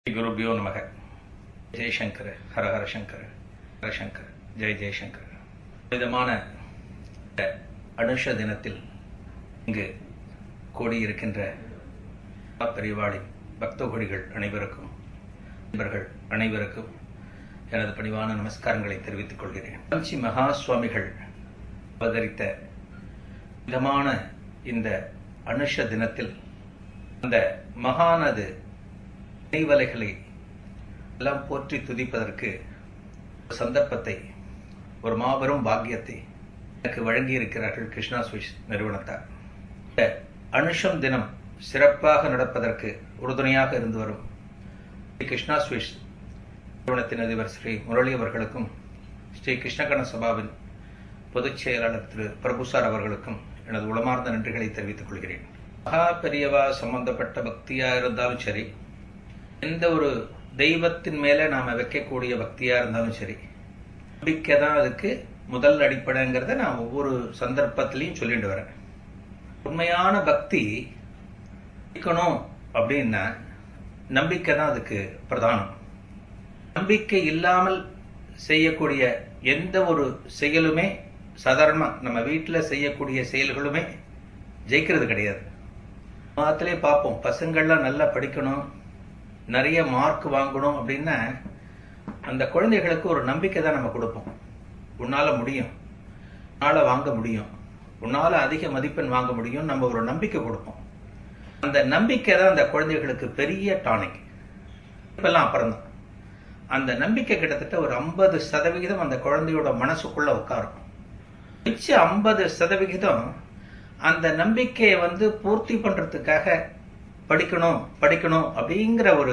குருபியோ நமக. ஜெய்சங்கர், ஹரஹர சங்கர், ஹரசங்கர், ஜெய் ஜெய்சங்கர். விதமான அனுஷ தினத்தில் இங்கு கூடியிருக்கின்ற பெரியவாளின் பக்த கொடிகள் அனைவருக்கும், நண்பர்கள் அனைவருக்கும் எனது பணிவான நமஸ்காரங்களை தெரிவித்துக் கொள்கிறேன். காஞ்சி மகா சுவாமிகள் அவதரித்த விதமான இந்த அனுஷ தினத்தில் அந்த மகானது நெய்வலைகளை எல்லாம் போற்றி துதிப்பதற்கு சந்தர்ப்பத்தை, ஒரு மாபெரும் பாக்கியத்தை எனக்கு வழங்கியிருக்கிறார்கள் கிருஷ்ணா ஸ்வீட்ஸ் நிறுவனத்தார். இந்த அனுஷம் தினம் சிறப்பாக நடப்பதற்கு உறுதுணையாக இருந்து வரும் கிருஷ்ணா ஸ்வீட்ஸ் நிறுவனத்தின் அதிபர் ஸ்ரீ முரளி அவர்களுக்கும், ஸ்ரீ கிருஷ்ணகண சபாவின் பொதுச் செயலாளர் திரு பிரபுசார் அவர்களுக்கும் எனது உளமார்ந்த நன்றிகளை தெரிவித்துக் கொள்கிறேன். மகா பெரியவா சம்பந்தப்பட்ட பக்தியா இருந்தாலும் சரி, எந்த ஒரு தெய்வத்தின் மேல நாம வைக்கக்கூடிய பக்தியா இருந்தாலும் சரி, நம்பிக்கை தான் அதுக்கு முதல் அடிப்படைங்கிறத நான் ஒவ்வொரு சந்தர்ப்பத்திலையும் சொல்லிட்டு வரேன். உண்மையான பக்தி இருக்கணும் அப்படின்னா நம்பிக்கை தான் அதுக்கு பிரதானம். நம்பிக்கை இல்லாமல் செய்யக்கூடிய எந்த ஒரு செயலுமே, சாதாரணமா நம்ம வீட்டில் செய்யக்கூடிய செயல்களுமே ஜெயிக்கிறது கிடையாது. மாத்திலே பார்ப்போம், பசங்கள்லாம் நல்லா படிக்கணும், நிறைய மார்க் வாங்கணும் அப்படின்னா அந்த குழந்தைகளுக்கு ஒரு நம்பிக்கை தான் நம்ம கொடுப்போம். உன்னால முடியும், உன்னால வாங்க முடியும், உன்னால அதிக மதிப்பெண் வாங்க முடியும், நம்ம ஒரு நம்பிக்கை கொடுப்போம். அந்த நம்பிக்கை தான் அந்த குழந்தைகளுக்கு பெரிய டானிக். இப்பெல்லாம் அப்புறம்தான் அந்த நம்பிக்கை கிட்டத்தட்ட ஒரு 50% அந்த குழந்தையோட மனசுக்குள்ள உட்காரும். மிச்ச 50% அந்த நம்பிக்கையை பூர்த்தி பண்றதுக்காக படிக்கணும் படிக்கணும் அப்படிங்கிற ஒரு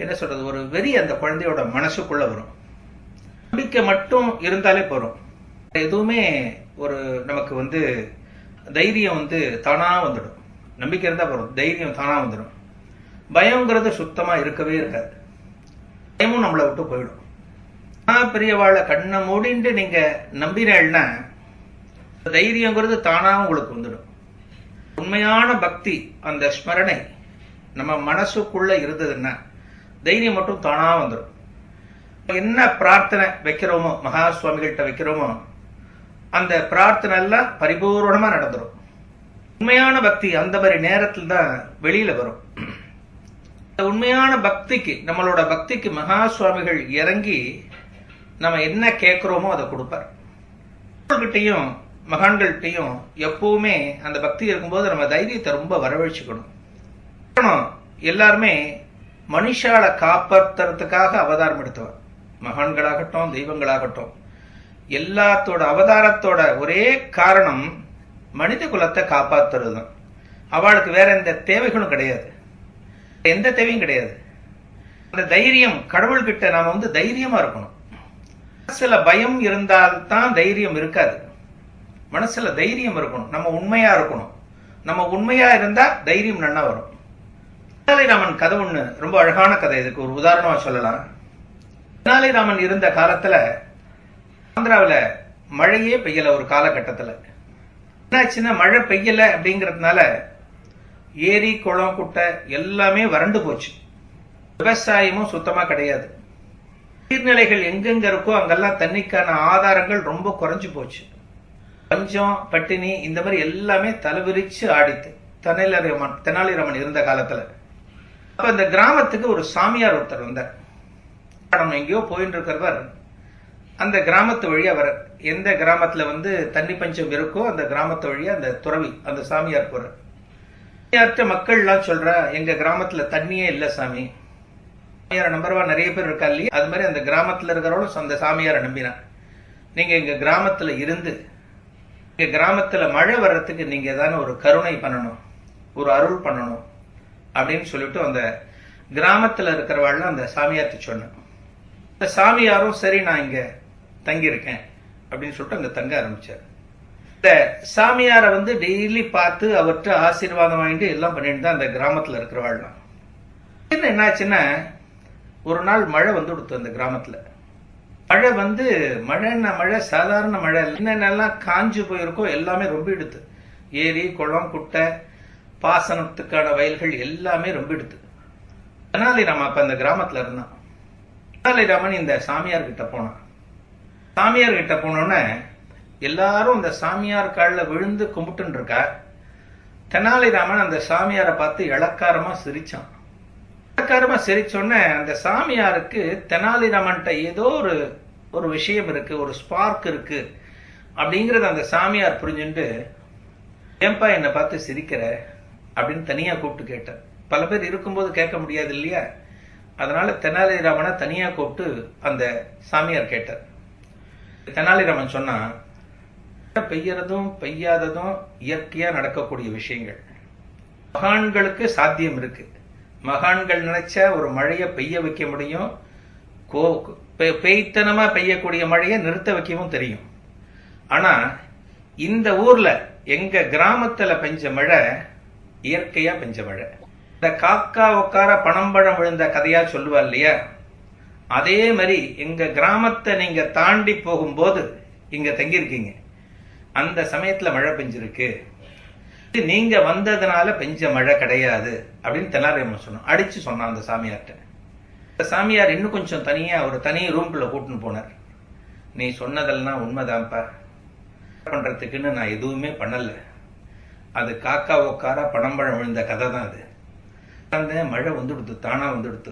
என்ன சொல்றது, ஒரு வெறி அந்த குழந்தையோட மனசுக்குள்ள வரும். நம்பிக்கை மட்டும் இருந்தாலே போறோம், எதுவுமே ஒரு நமக்கு தைரியம் தானா வந்துடும். நம்பிக்கை இருந்தா போறோம், தைரியம் தானா வந்துடும். பயம்ங்கிறது சுத்தமா இருக்கவே இருக்காது. பயமும் நம்மளை விட்டு போயிடும். பெரியவாளை கண்ணை மூடிட்டு நீங்க நம்பினேன்னா தைரியங்கிறது தானா உங்களுக்கு வந்துடும். உண்மையான பக்தி, அந்த ஸ்மரணை நம்ம மனசுக்குள்ள இருந்ததுன்னா தைரியம் மட்டும் தானா வந்துடும். என்ன பிரார்த்தனை வைக்கிறோமோ, மகா சுவாமிகள்கிட்ட வைக்கிறோமோ, அந்த பிரார்த்தனை எல்லாம் பரிபூர்ணமா நடந்துடும். உண்மையான பக்தி அந்த மாதிரி நேரத்தில் தான் வெளியில வரும். உண்மையான பக்திக்கு, நம்மளோட பக்திக்கு மகா சுவாமிகள் இறங்கி நம்ம என்ன கேட்கிறோமோ அதை கொடுப்பார். கிட்டையும் மகான்கள்கிட்டையும் எப்பவுமே அந்த பக்தி இருக்கும்போது நம்ம தைரியத்தை ரொம்ப வரவழைச்சுக்கணும். எல்லாருமே மனுஷால காப்பாற்றுறதுக்காக அவதாரம் எடுத்தவர், மகான்களாகட்டும் தெய்வங்களாகட்டும், எல்லாத்தோட அவதாரத்தோட ஒரே காரணம் மனித குலத்தை காப்பாற்றுறது தான். அவளுக்கு வேற எந்த தேவைகளும் கிடையாது, எந்த தேவையும் கிடையாது. அந்த தைரியம், கடவுள்கிட்ட நாம தைரியமா இருக்கணும். மனசுல பயம் இருந்தால்தான் தைரியம் இருக்காது. மனசுல தைரியம் இருக்கணும், நம்ம உண்மையா இருக்கணும். நம்ம உண்மையா இருந்தா தைரியம் நன்னா வரும். தெனாலிராமன் கதை ஒண்ணு ரொம்ப அழகான கதை. இதுக்கு ஒரு உதாரணமா சொல்லலாம். தெனாலிராமன் இருந்த காலத்துல ஆந்திராவில மழையே பெய்யல. ஒரு காலகட்டத்துல என்னாச்சுன்னா, மழை பெய்யல அப்படிங்கறதுனால ஏரி குளம் குட்டை எல்லாமே வறண்டு போச்சு. விவசாயமும் சுத்தமா கிடையாது. நீர்நிலைகள் எங்கெங்க இருக்கோ அங்கெல்லாம் தண்ணிக்கான ஆதாரங்கள் ரொம்ப குறைஞ்சு போச்சு. பஞ்சம், பட்டினி, இந்த மாதிரி எல்லாமே தலைவிரிச்சு ஆடித்து தெனாலிராமன் இருந்த காலத்துல. அப்ப இந்த கிராமத்துக்கு ஒரு சாமியார் ஒருத்தர் வந்தார். எங்கேயோ போயிட்டு இருக்கிறவர் அந்த கிராமத்து வழியா வர, எந்த கிராமத்துல தண்ணி பஞ்சம் இருக்கோ அந்த கிராமத்து வழியா அந்த துறவி, அந்த சாமியார் போற. மக்கள் எல்லாம் சொல்ற, எங்க கிராமத்துல தண்ணியே இல்ல சாமி. சாமியார நம்பர்வா நிறைய பேர் இருக்கா இல்லையா, அது மாதிரி அந்த கிராமத்துல இருக்கிறவங்களும் அந்த சாமியாரை நம்பினான். நீங்க எங்க கிராமத்துல இருந்து எங்க கிராமத்துல மழை வர்றதுக்கு நீங்க ஏதாவது ஒரு கருணை பண்ணணும், ஒரு அருள் பண்ணணும் அப்படின்னு சொல்லிட்டு அந்த கிராமத்துல இருக்கிறவாள் அந்த சாமியார்ட்ட சொன்னேன். இந்த சாமியாரும் சரி நான் இங்க தங்கி இருக்கேன் அப்படின்னு சொல்லிட்டு அங்க தங்க ஆரம்பிச்சார். இந்த சாமியாரை டெய்லி பார்த்து அவர்கிட்ட ஆசீர்வாதம் வாங்கிட்டு எல்லாம் பண்ணிட்டு தான் அந்த கிராமத்துல இருக்கிறவாள்லாம். என்னாச்சுன்னா, ஒரு நாள் மழை கொடுத்து அந்த கிராமத்துல. மழை மழைன்னா மழை சாதாரண மழை, என்னென்னலாம் காஞ்சு போயிருக்கோ எல்லாமே ரொம்ப எடுத்து, ஏரி குளம் குட்டை பாசனத்துக்கான வயல்கள் எல்லாமே ரொம்ப எடுத்து. தெனாலிராமன் அப்ப அந்த கிராமத்துல இருந்தான். தெனாலிராமன் இந்த சாமியார் கிட்ட போனான். சாமியார் கிட்ட போனோடனே எல்லாரும் அந்த சாமியார் காலில் விழுந்து கும்பிட்டு இருக்கா. தெனாலிராமன் அந்த சாமியாரை பார்த்து இளக்காரமா சிரிச்சான். இளக்காரமா சிரிச்சோடனே அந்த சாமியாருக்கு தெனாலிராமன்ட்ட ஏதோ ஒரு விஷயம் இருக்கு, ஒரு ஸ்பார்க் இருக்கு அப்படிங்கறது அந்த சாமியார் புரிஞ்சுட்டு, ஏன்பா என்னை பார்த்து சிரிக்கிற அப்படின்னு தனியா கூப்பிட்டு கேட்டார். பல பேர் இருக்கும்போது கேட்க முடியாது இல்லையா, அதனால தெனாலிராமனை தனியா கூப்பிட்டு அந்த சாமியார் கேட்டார். தெனாலிராமன் சொன்னா, பெய்யறதும் பெய்யாததும் இயற்கையா நடக்கக்கூடிய விஷயங்கள். மகான்களுக்கு சாத்தியம் இருக்கு. மகான்கள் நினைச்சா ஒரு மழையை பெய்ய வைக்க முடியும், பெய்த்தனமா பெய்யக்கூடிய மழையை நிறுத்த வைக்கவும் தெரியும். ஆனா இந்த ஊர்ல எங்க கிராமத்துல பெஞ்ச மழை இயற்கையா பெஞ்ச மழை. இந்த காக்கா உட்கார பணம்பழம் விழுந்த கதையா சொல்லுவா இல்லையா, அதே மாதிரி எங்க கிராமத்தை நீங்க தாண்டி போகும்போது இங்க தங்கியிருக்கீங்க, அந்த சமயத்துல மழை பெஞ்சிருக்கு, நீங்க வந்ததுனால பெஞ்ச மழை கிடையாது அப்படின்னு தெனாலிராமன் சொன்னான். அடிச்சு சொன்னான் அந்த சாமியார்ட்ட. அந்த சாமியார் இன்னும் கொஞ்சம் தனியா ஒரு தனி ரூம்குள்ள கூட்டுன்னு போனார். நீ சொன்னதெல்லாம் உண்மைதான்ப்பா, பண்றதுக்குன்னு நான் எதுவுமே பண்ணல, அது காக்கா உக்கார பணம்பழம் விழுந்த கதை தான். அது அந்த மழை வந்துடுத்து, தானா வந்துடுத்து.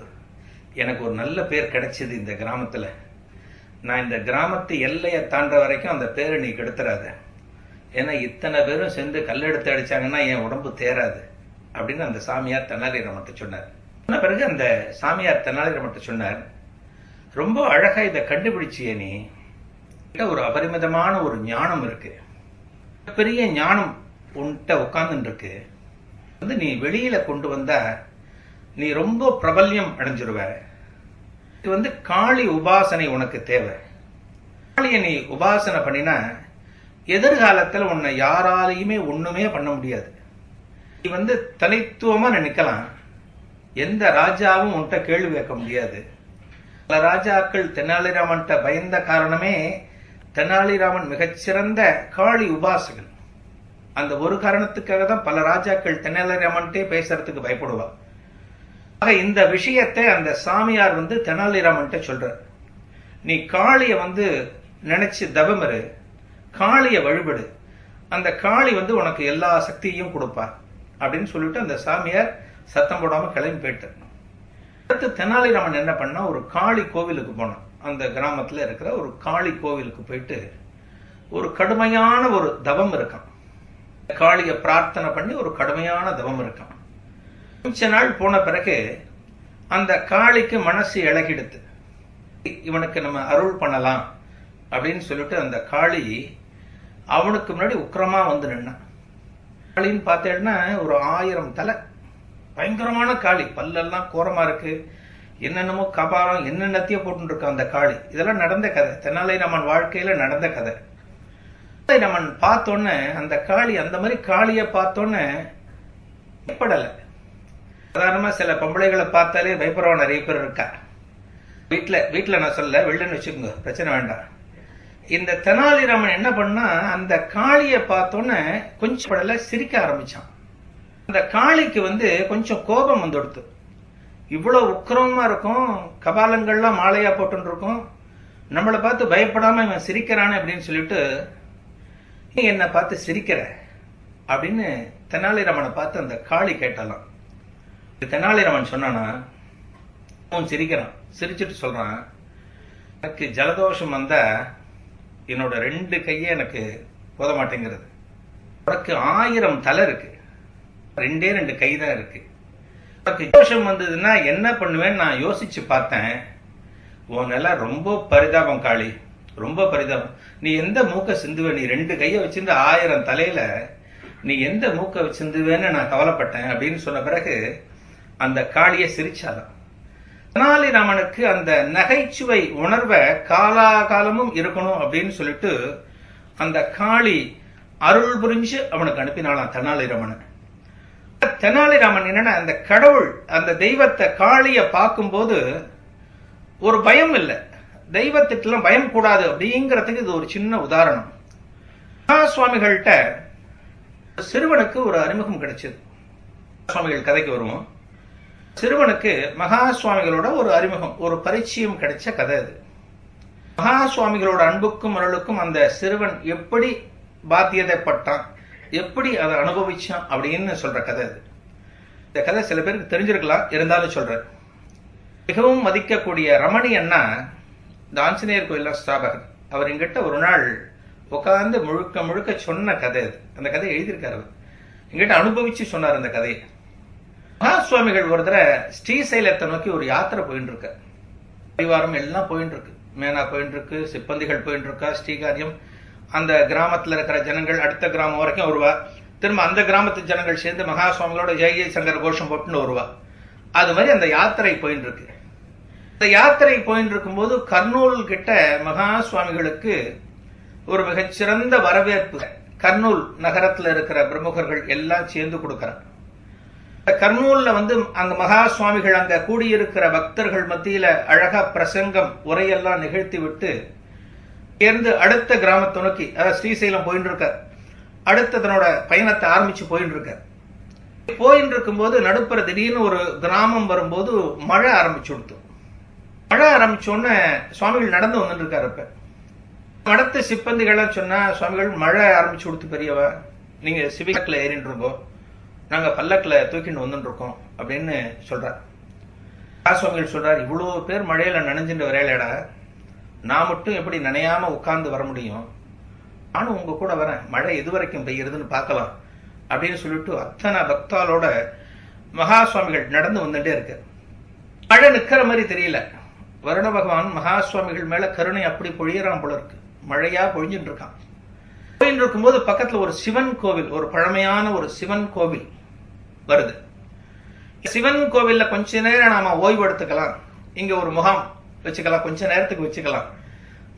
எனக்கு ஒரு நல்ல பேர் கிடைச்சது இந்த கிராமத்துல. நான் இந்த கிராமத்து எல்லையை தாண்ட வரைக்கும் அந்த பேரை நீ கெடுத்துறாத, ஏன்னா இத்தனை பேரும் சேர்ந்து கல்லெடுத்து அடிச்சாங்கன்னா என் உடம்பு தேராது அப்படின்னு அந்த சாமியார் தெனாலிராமன் சொன்னார். சொன்ன பிறகு அந்த சாமியார் தெனாலிராமன் சொன்னார், ரொம்ப அழகா இதை கண்டுபிடிச்சியே, நீ ஒரு அபரிமிதமான ஒரு ஞானம் இருக்கு, பெரிய ஞானம் உன்கிட்ட உட்கார்ந்து இருக்கு, வந்து நீ வெளியில கொண்டு வந்தா நீ ரொம்ப பிரபல்யம் அடைஞ்சிருவ. இது வந்து காளி உபாசனை உனக்கு தேவை. காளியை நீ உபாசனை பண்ணினா எதிர்காலத்துல உன்னை யாராலையுமே ஒண்ணுமே பண்ண முடியாது. நீ வந்து தனித்துவமா நினைக்கலாம், எந்த ராஜாவும் உன்கிட்ட கேள்வி கேட்க முடியாது. பல ராஜாக்கள் தெனாலிராமன்ட்ட பயந்த காரணமே தெனாலிராமன் மிகச்சிறந்த காளி உபாசகன். அந்த ஒரு காரணத்துக்காக தான் பல ராஜாக்கள் தெனாலிராமன்ட்டே பேசுறதுக்கு பயப்படுவா. ஆக இந்த விஷயத்தை அந்த சாமியார் வந்து தெனாலிராமன்ட்ட சொல்ற, நீ காளிய வந்து நினைச்சு தவமிரு, காளிய வழிபடு, அந்த காளி வந்து உனக்கு எல்லா சக்தியையும் கொடுப்பா அப்படின்னு சொல்லிட்டு அந்த சாமியார் சத்தம் போடாம கிளம்பி போயிட்டார். அடுத்து தெனாலிராமன் என்ன பண்ணா, ஒரு காளி கோவிலுக்கு போனான். அந்த கிராமத்துல இருக்கிற ஒரு காளி கோவிலுக்கு போயிட்டு ஒரு கடுமையான ஒரு தவம் இருக்கான். காளிய பிரார்த்தனை பண்ணி ஒரு கடுமையான தவம் இருக்கான். கொஞ்ச நாள் போன பிறகு அந்த காளிக்கு மனசு இழகிடுத்து, இவனுக்கு நம்ம அருள் பண்ணலாம் அப்படின்னு சொல்லிட்டு அந்த காளி அவனுக்கு முன்னாடி உக்கிரமா வந்து நின்னான். காளின்னு பார்த்தேன்னா ஒரு 1000 தலை, பயங்கரமான காளி, பல்லெல்லாம் கோரமா இருக்கு, என்னென்னமோ கபாலம் என்னென்னத்தையோ போட்டு இருக்க அந்த காளி. இதெல்லாம் நடந்த கதை, தெனாலிராமன் வாழ்க்கையில நடந்த கதை. தெனாலிராமன் பார்த்தோன்னே அந்த காளி, அந்த மாதிரி காளிய பார்த்தோன்னே பயப்படல. சாதாரணமா சில பொம்பளைகளை பார்த்தாலே பயப்படுறவன் நிறைய பேர் இருக்கா. வீட்டுல நான் சொல்ல, வெளிலன்னு வச்சுக்கோங்க, பிரச்சனை வேண்டாம். இந்த தெனாலிராமன் என்ன பண்ணா, அந்த காளிய பார்த்தோன்னே கொஞ்சம் படல சிரிக்க ஆரம்பிச்சான். அந்த காளிக்கு வந்து கொஞ்சம் கோபம் வந்துடுத்து. இவ்வளவு உக்கிரமா இருக்கும், கபாலங்கள்லாம் மாலையா போட்டு இருக்கும், நம்மளை பார்த்து பயப்படாம இவன் சிரிக்கிறானே அப்படின்னு சொல்லிட்டு, நீ என்ன பார்த்து சிரிக்கிற அப்படின்னு தெனாலிராமனை பார்த்து அந்த காளி கேட்டாலாம். தெனாலிராமன் சொன்னானா, அவன் சிரிக்கிறான். சிரிச்சுட்டு சொல்றான், எனக்கு ஜலதோஷம் வந்தா என்னோட 2 கையே எனக்கு போத மாட்டேங்கிறது, உனக்கு 1000 தலை இருக்கு, 2 கை தான் இருக்கு, உனக்கு தோஷம் வந்ததுன்னா என்ன பண்ணுவேன்னு நான் யோசிச்சு பார்த்தேன். உன் நிலை ரொம்ப பரிதாபம் காளி, ரொம்ப பரிதாபம். நீ எந்த மூக்க சிந்துவ, நீ 2 கையை வச்சிருந்து 1000 தலையில நீ எந்த மூக்க வச்சிருந்துவேன்னு நான் கவலைப்பட்டேன் அப்படின்னு சொன்ன பிறகு அந்த காளிய சிரிச்சாதான். தெனாலிராமனுக்கு அந்த நகைச்சுவை உணர்வை காலாகாலமும் இருக்கணும் அப்படின்னு சொல்லிட்டு அந்த காளி அருள் புரிஞ்சு அவனுக்கு அனுப்பினாலாம் தெனாலிராமன். தெனாலிராமன் என்னன்னா, அந்த கடவுள், அந்த தெய்வத்தை, காளிய பார்க்கும்போது ஒரு பயம் இல்லை, தெய்வத்திட்டெல்லாம் பயம் கூடாது அப்படிங்கிறதுக்கு இது ஒரு சின்ன உதாரணம். சுவாமிகள்கிட்ட சிறுவனுக்கு ஒரு அறிமுகம் கிடைச்சது. சுவாமிகள் கதைக்கு வருவோம். சிறுவனுக்கு மகா சுவாமிகளோட ஒரு அறிமுகம், ஒரு பரிச்சயம் கிடைச்ச கதை அது. மகா சுவாமிகளோட அன்புக்கும் அருளுக்கும் அந்த சிறுவன் எப்படி பாத்தியதைப்பட்டான், எப்படி அதை அனுபவிச்சான் அப்படின்னு சொல்ற கதை அது. இந்த கதை சில பேருக்கு தெரிஞ்சிருக்கலாம், இருந்தாலும் சொல்றேன். மிகவும் மதிக்கக்கூடிய ரமணி அண்ணா இந்த ஆஞ்சநேயர் கோயில ஸ்தாபகர். அவர் எங்கிட்ட ஒரு நாள் உட்கார்ந்து முழுக்க முழுக்க சொன்ன கதை அது. அந்த கதையை எழுதியிருக்காரு அவர். எங்கிட்ட அனுபவிச்சு சொன்னார் அந்த கதையை. மகா சுவாமிகள் ஒரு தடவை ஸ்ரீசைலத்தை நோக்கி ஒரு யாத்திரை போயிட்டு இருக்க. பரிவாரம் எல்லாம் போயிட்டு இருக்கு. மேனா போயிட்டு இருக்கு, சிப்பந்திகள் போயிட்டு இருக்கா, ஸ்ரீகாரியம். அந்த கிராமத்துல இருக்கிற ஜனங்கள் அடுத்த கிராமம் வரைக்கும் வருவா. திரும்ப அந்த கிராமத்து ஜனங்கள் சேர்ந்து மகா சுவாமிகளோட ஜெய ஜெய சங்கர கோஷம் போட்டுன்னு வருவா. அது மாதிரி அந்த யாத்திரை போயிட்டு இருக்கு. இந்த யாத்திரை போயிட்டு இருக்கும்போது கர்னூல் கிட்ட மகா சுவாமிகளுக்கு ஒரு மிகச்சிறந்த வரவேற்பு கர்னூல் நகரத்துல இருக்கிற பிரமுகர்கள் எல்லாம் சேர்ந்து கொடுக்கிறாங்க. கர்னூல்ல அங்க மகா சுவாமிகள் அங்க கூடியிருக்கிற பக்தர்கள் மத்தியில அழகா பிரசங்கம் உரையெல்லாம் நிகழ்த்தி விட்டு இருந்து அடுத்த கிராமத்தை நோக்கி, அதாவது ஸ்ரீசைலம் போயிட்டு இருக்க, அடுத்த தன்னோட பயணத்தை ஆரம்பிச்சு போயிட்டு இருக்க. போயிட்டு இருக்கும்போது நடுப்புற திடீர்னு ஒரு கிராமம் வரும்போது மழை ஆரம்பிச்சு கொடுத்து. மழை ஆரம்பிச்சோன்னு சுவாமிகள் நடந்து வந்துட்டு இருக்காரு. இப்ப மடத்து சிப்பந்திகள்லாம் சொன்னா, சுவாமிகள் மழை ஆரம்பிச்சு கொடுத்து பெரியவா, நீங்க சிவிகத்துல ஏறிட்டு இருக்கோம், நாங்க பல்லக்குல தூக்கிட்டு வந்துட்டு இருக்கோம் அப்படின்னு சொல்றார். சுவாமிகள் சொல்றார், இவ்வளவு பேர் மழையில நனைஞ்சுட்டு வரையலடா, நான் மட்டும் எப்படி நனையாம உட்கார்ந்து வர முடியும், நானும் உங்க கூட வரேன், மழை எது வரைக்கும் பெய்யறதுன்னு பார்க்கலாம் அப்படின்னு சொல்லிட்டு அத்தனை பக்தாலோட மகா சுவாமிகள் நடந்து வந்துட்டே இருக்கு. மழை நிக்கிற மாதிரி தெரியல. வருண பகவான் மகா சுவாமிகள் மேல கருணை அப்படி பொழியறான் போல இருக்கு. மழையா பொழிஞ்சுட்டு இருக்கான். போயிட்டு இருக்கும்போது பக்கத்துல ஒரு சிவன் கோவில், ஒரு பழமையான ஒரு சிவன் கோவில் வருது. சிவன் கோவில்ல கொஞ்ச நேரம் நாம ஓய்வு எடுத்துக்கலாம், இங்க ஒரு முகாம் வச்சுக்கலாம், கொஞ்ச நேரத்துக்கு வச்சுக்கலாம்,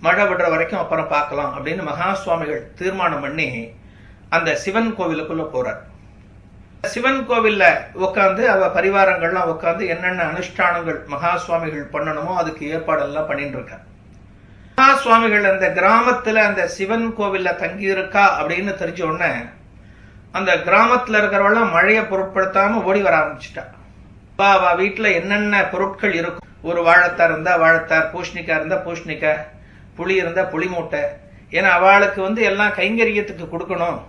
மழை விடுற வரைக்கும் அப்புறம் பார்க்கலாம் அப்படின்னு மகா சுவாமிகள் தீர்மானம் பண்ணி அந்த சிவன் கோவிலுக்குள்ள போறார். சிவன் கோவில்ல உட்காந்து அவ பரிவாரங்கள்லாம் உட்காந்து என்னென்ன அனுஷ்டானங்கள் மகா சுவாமிகள் பண்ணணுமோ அதுக்கு ஏற்பாடெல்லாம் பண்ணிட்டு இருக்க. மகா சுவாமிகள் அந்த கிராமத்துல அந்த சிவன் கோவில்ல தங்கி இருக்கா அப்படின்னு தெரிஞ்ச உடனே அந்த கிராமத்துல இருக்கிறவெல்லாம் மழையை பொருட்படுத்தாம ஓடி வர ஆரம்பிச்சுட்டா. அவ வீட்டுல என்னென்ன பொருட்கள் இருக்கும், ஒரு வாழைத்தார் இருந்தா வாழைத்தார், பூஷணிக்காய் இருந்தா பூஷணிக்காய், புளி இருந்தா புளி மூட்டை, ஏன்னா அவளுக்கு எல்லாம் கைங்கரியத்துக்கு கொடுக்கணும்,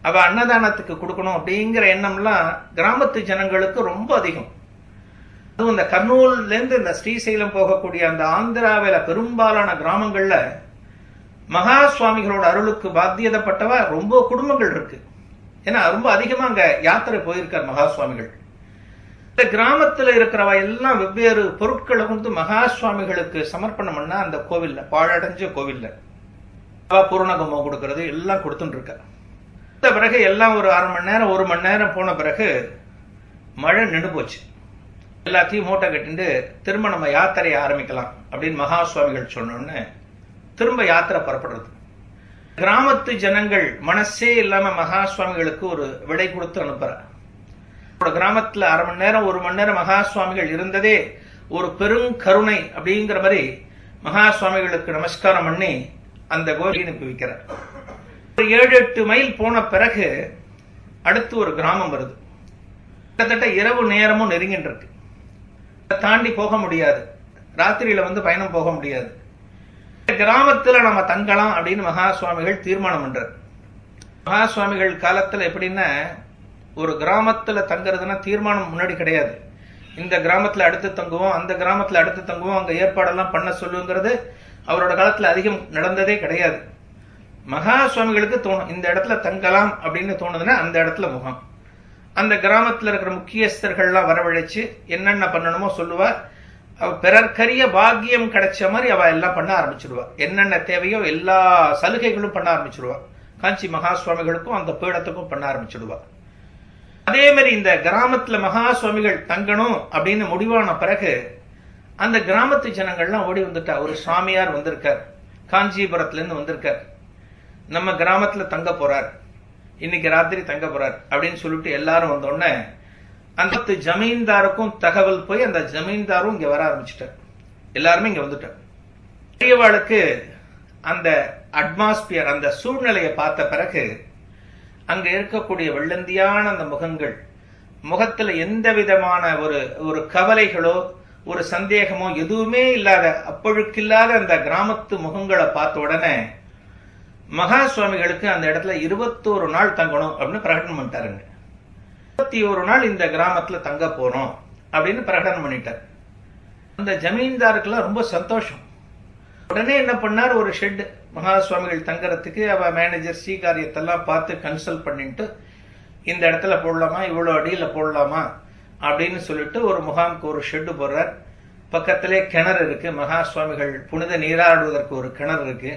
அவ அன்னதானத்துக்கு கொடுக்கணும் அப்படிங்கிற எண்ணம்லாம் கிராமத்து ஜனங்களுக்கு ரொம்ப அதிகம். அதுவும் இந்த கர்னூல்ல இருந்து இந்த ஸ்ரீசைலம் போகக்கூடிய அந்த ஆந்திராவில பெரும்பாலான கிராமங்கள்ல மகா சுவாமிகளோட அருளுக்கு பாத்தியதப்பட்டவ ரொம்ப குடும்பங்கள் இருக்கு. ஏன்னா ரொம்ப அதிகமா அங்க யாத்திரை போயிருக்கார் மகா சுவாமிகள். இந்த கிராமத்துல இருக்கிறவ எல்லாம் வெவ்வேறு பொருட்களை மகா சுவாமிகளுக்கு சமர்ப்பணம் பண்ண அந்த கோவில்ல, பாழடைஞ்ச கோவில்ல பூரணகமம் கொடுக்கறது எல்லாம் கொடுத்துட்டு இருக்க. பிறகு எல்லாம் ஒரு 1/2 மணி நேரம் 1 மணி நேரம் போன பிறகு மழை நின்று போச்சு. எல்லாத்தையும் மூட்டை கட்டிட்டு திரும்ப நம்ம யாத்திரையை ஆரம்பிக்கலாம் அப்படின்னு மகா சுவாமிகள் சொன்னோன்னு திரும்ப யாத்திரை புறப்படுறது. கிராமத்து ஜனங்கள் மனசே இல்லாம மகா சுவாமிகளுக்கு ஒரு விடை கொடுத்து அனுப்புற. கிராமத்துல 1/2 மணி நேரம் 1 மணி நேரம் மகா சுவாமிகள் இருந்ததே ஒரு பெரும் கருணை அப்படிங்கிற மாதிரி மகா சுவாமிகளுக்கு நமஸ்காரம் பண்ணி அந்த கோரி அனுப்பி வைக்கிறார். ஒரு 7-8 மைல் போன பிறகு அடுத்து ஒரு கிராமம் வருது. கிட்டத்தட்ட இரவு நேரமும் நெருங்கிட்டு இருக்கு. தாண்டி போக முடியாது, ராத்திரியில பயணம் போக முடியாது. கிராமத்துல நம்ம தங்கலாம் அப்படின்னு மகா சுவாமிகள் தீர்மானம் பண்றார். மகா சுவாமிகள் காலத்துல எப்படின்னா, ஒரு கிராமத்துல தங்குறதுன்னா தீர்மானம் முன்னாடி கிடையாது. இந்த கிராமத்துல அடுத்து தங்குவோம், அந்த கிராமத்துல அடுத்து தங்குவோம், அங்க ஏற்பாடெல்லாம் பண்ண சொல்லுங்கிறது அவரோட காலத்துல அதிகம் நடந்ததே கிடையாது. மகா சுவாமிகளுக்கு தோணும் இந்த இடத்துல தங்கலாம் அப்படின்னு தோணுதுன்னா அந்த இடத்துல முகாம். அந்த கிராமத்துல இருக்கிற முக்கியஸ்தர்கள்லாம் வரவழைச்சு என்னென்ன பண்ணணுமோ சொல்லுவா. அவ பிறர்க்கரிய பாக்கியம் கிடைச்ச மாதிரி அவ எல்லாம் பண்ண ஆரம்பிச்சிடுவா. என்னென்ன தேவையோ எல்லா சலுகைகளும் பண்ண ஆரம்பிச்சிடுவா. காஞ்சி மகா சுவாமிகளுக்கும் அந்த பீடத்துக்கும் பண்ண ஆரம்பிச்சிடுவா. அதே மாதிரி இந்த கிராமத்துல மகா சுவாமிகள் தங்கணும் அப்படின்னு முடிவான பிறகு அந்த கிராமத்து ஜனங்கள்லாம் ஓடி வந்துட்டா. ஒரு சுவாமியார் வந்திருக்கார், காஞ்சிபுரத்துல இருந்து வந்திருக்கார், நம்ம கிராமத்துல தங்க போறார், இன்னைக்கு ராத்திரி தங்க போறார் அப்படின்னு சொல்லிட்டு எல்லாரும் வந்தோடனே அந்த ஜமீன்தாருக்கும் தகவல் போய் அந்த ஜமீன்தாரும் இங்க வர ஆரம்பிச்சுட்டார். எல்லாருமே இங்க வந்துட்டார். பெரியவாளுக்கு அந்த அட்மாஸ்பியர், அந்த சூழ்நிலையை பார்த்த பிறகு அங்க இருக்கக்கூடிய வெள்ளந்தியான அந்த முகங்கள், முகத்துல எந்த விதமான ஒரு கவலைகளோ ஒரு சந்தேகமோ எதுவுமே இல்லாத அப்பொழுக்கில்லாத அந்த கிராமத்து முகங்களை பார்த்த உடனே மகா சுவாமிகளுக்கு அந்த இடத்துல 21 நாள் தங்கணும் அப்படின்னு பிரகடனம் பண்ணிட்டாருங்க. 21 நாள் இந்த கிராமத்துல தங்க போறோம் அப்படின்னு பிரகடனம் பண்ணிட்டார். அந்த ஜமீன்தாருக்கெல்லாம் ரொம்ப சந்தோஷம். உடனே என்ன பண்ணார், ஒரு ஷெட் மகா சுவாமிகள் தங்கறதுக்கு அவ மேனேஜர் ஸ்ரீகாரியத்தெல்லாம் பார்த்து கன்சல்ட் பண்ணிட்டு இந்த இடத்துல போடலாமா இவ்வளவு அடியில போடலாமா அப்படின்னு சொல்லிட்டு ஒரு முகாமுக்கு ஒரு ஷெட்டு போடுறார். பக்கத்திலே கிணறு இருக்கு, மகா சுவாமிகள் புனித நீராடுவதற்கு ஒரு கிணறு இருக்கு.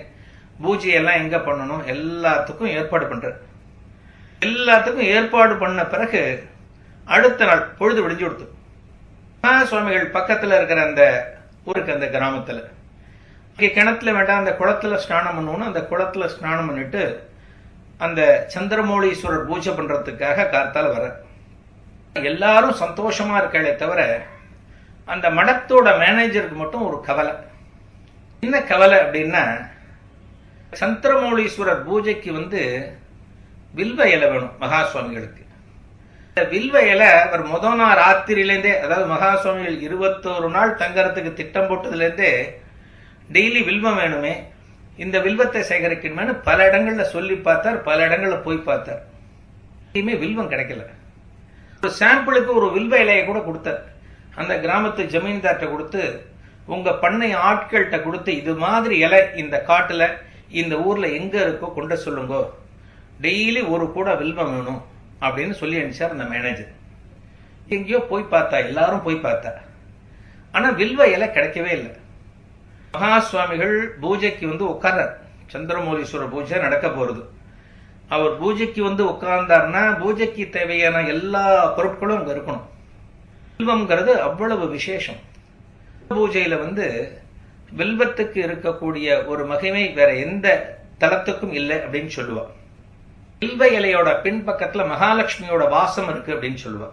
பூஜையெல்லாம் எங்க பண்ணணும் எல்லாத்துக்கும் ஏற்பாடு பண்றார். எல்லாத்துக்கும் ஏற்பாடு பண்ண பிறகு அடுத்த நாள் பொழுது விடிஞ்சு கொடுத்து மகா சுவாமிகள் பக்கத்துல இருக்கிற அந்த ஊருக்கு அந்த கிராமத்துல கிணத்துல வேண்டாம் அந்த குளத்துல ஸ்நானம் பண்ணுவோம். அந்த குளத்துல ஸ்நானம் பண்ணிட்டு அந்த சந்திரமௌலீஸ்வரர் பூஜை பண்றதுக்காக கார்த்தால வர எல்லாரும் சந்தோஷமா இருக்காளே தவிர அந்த மடத்தோட மேனேஜருக்கு மட்டும் ஒரு கவலை. என்ன கவலை அப்படின்னா, சந்திரமௌலீஸ்வரர் பூஜைக்கு வில்வ இலை வேணும் மகா சுவாமிகளுக்கு. வில்வ இலை அவர் முதல் நாள் ராத்திரியிலேருந்தே, அதாவது மகா சுவாமிகள் 21 நாள் தங்கறதுக்கு திட்டம் போட்டதுல இருந்தே டெய்லி வில்வம் வேணுமே, இந்த வில்வத்தை சேகரிக்கணுமே பல இடங்கள்ல சொல்லி பார்த்தார், பல இடங்கள்ல போய் பார்த்தார். எங்கேயுமே வில்வம் கிடைக்கல. ஒரு சாம்பிளுக்கு ஒரு வில்வ இலையை கூட கொடுத்தார். அந்த கிராமத்து ஜமீன்தார்ட்ட கொடுத்து, உங்க பண்ணை ஆட்கள்கிட்ட கொடுத்து இது மாதிரி இலை இந்த காட்டுல இந்த ஊர்ல எங்க இருக்கோ கொண்டு சொல்லுங்க, டெய்லி ஒரு கூட வில்வம் வேணும் அப்படின்னு சொல்லி அனுப்பிச்சார் அந்த மேனேஜர். எங்கேயோ போய் பார்த்தா, எல்லாரும் போய் பார்த்தா, ஆனா வில்வ இலை கிடைக்கவே இல்லை. மகா சுவாமிகள் பூஜைக்கு உட்கார்றார். சந்திரமௌலீஸ்வரர் பூஜை நடக்க போறது. அவர் பூஜைக்கு உட்கார்ந்தார்னா பூஜைக்கு தேவையான எல்லா பொருட்களும் அங்க இருக்கணும். வில்வம்ங்கிறது அவ்வளவு விசேஷம். பூஜையில வில்வத்துக்கு இருக்கக்கூடிய ஒரு மகிமை வேற எந்த தலத்துக்கும் இல்லை அப்படின்னு சொல்லுவா. வில்வ இலையோட பின்பக்கத்துல மகாலட்சுமியோட வாசம் இருக்கு அப்படின்னு சொல்லுவா.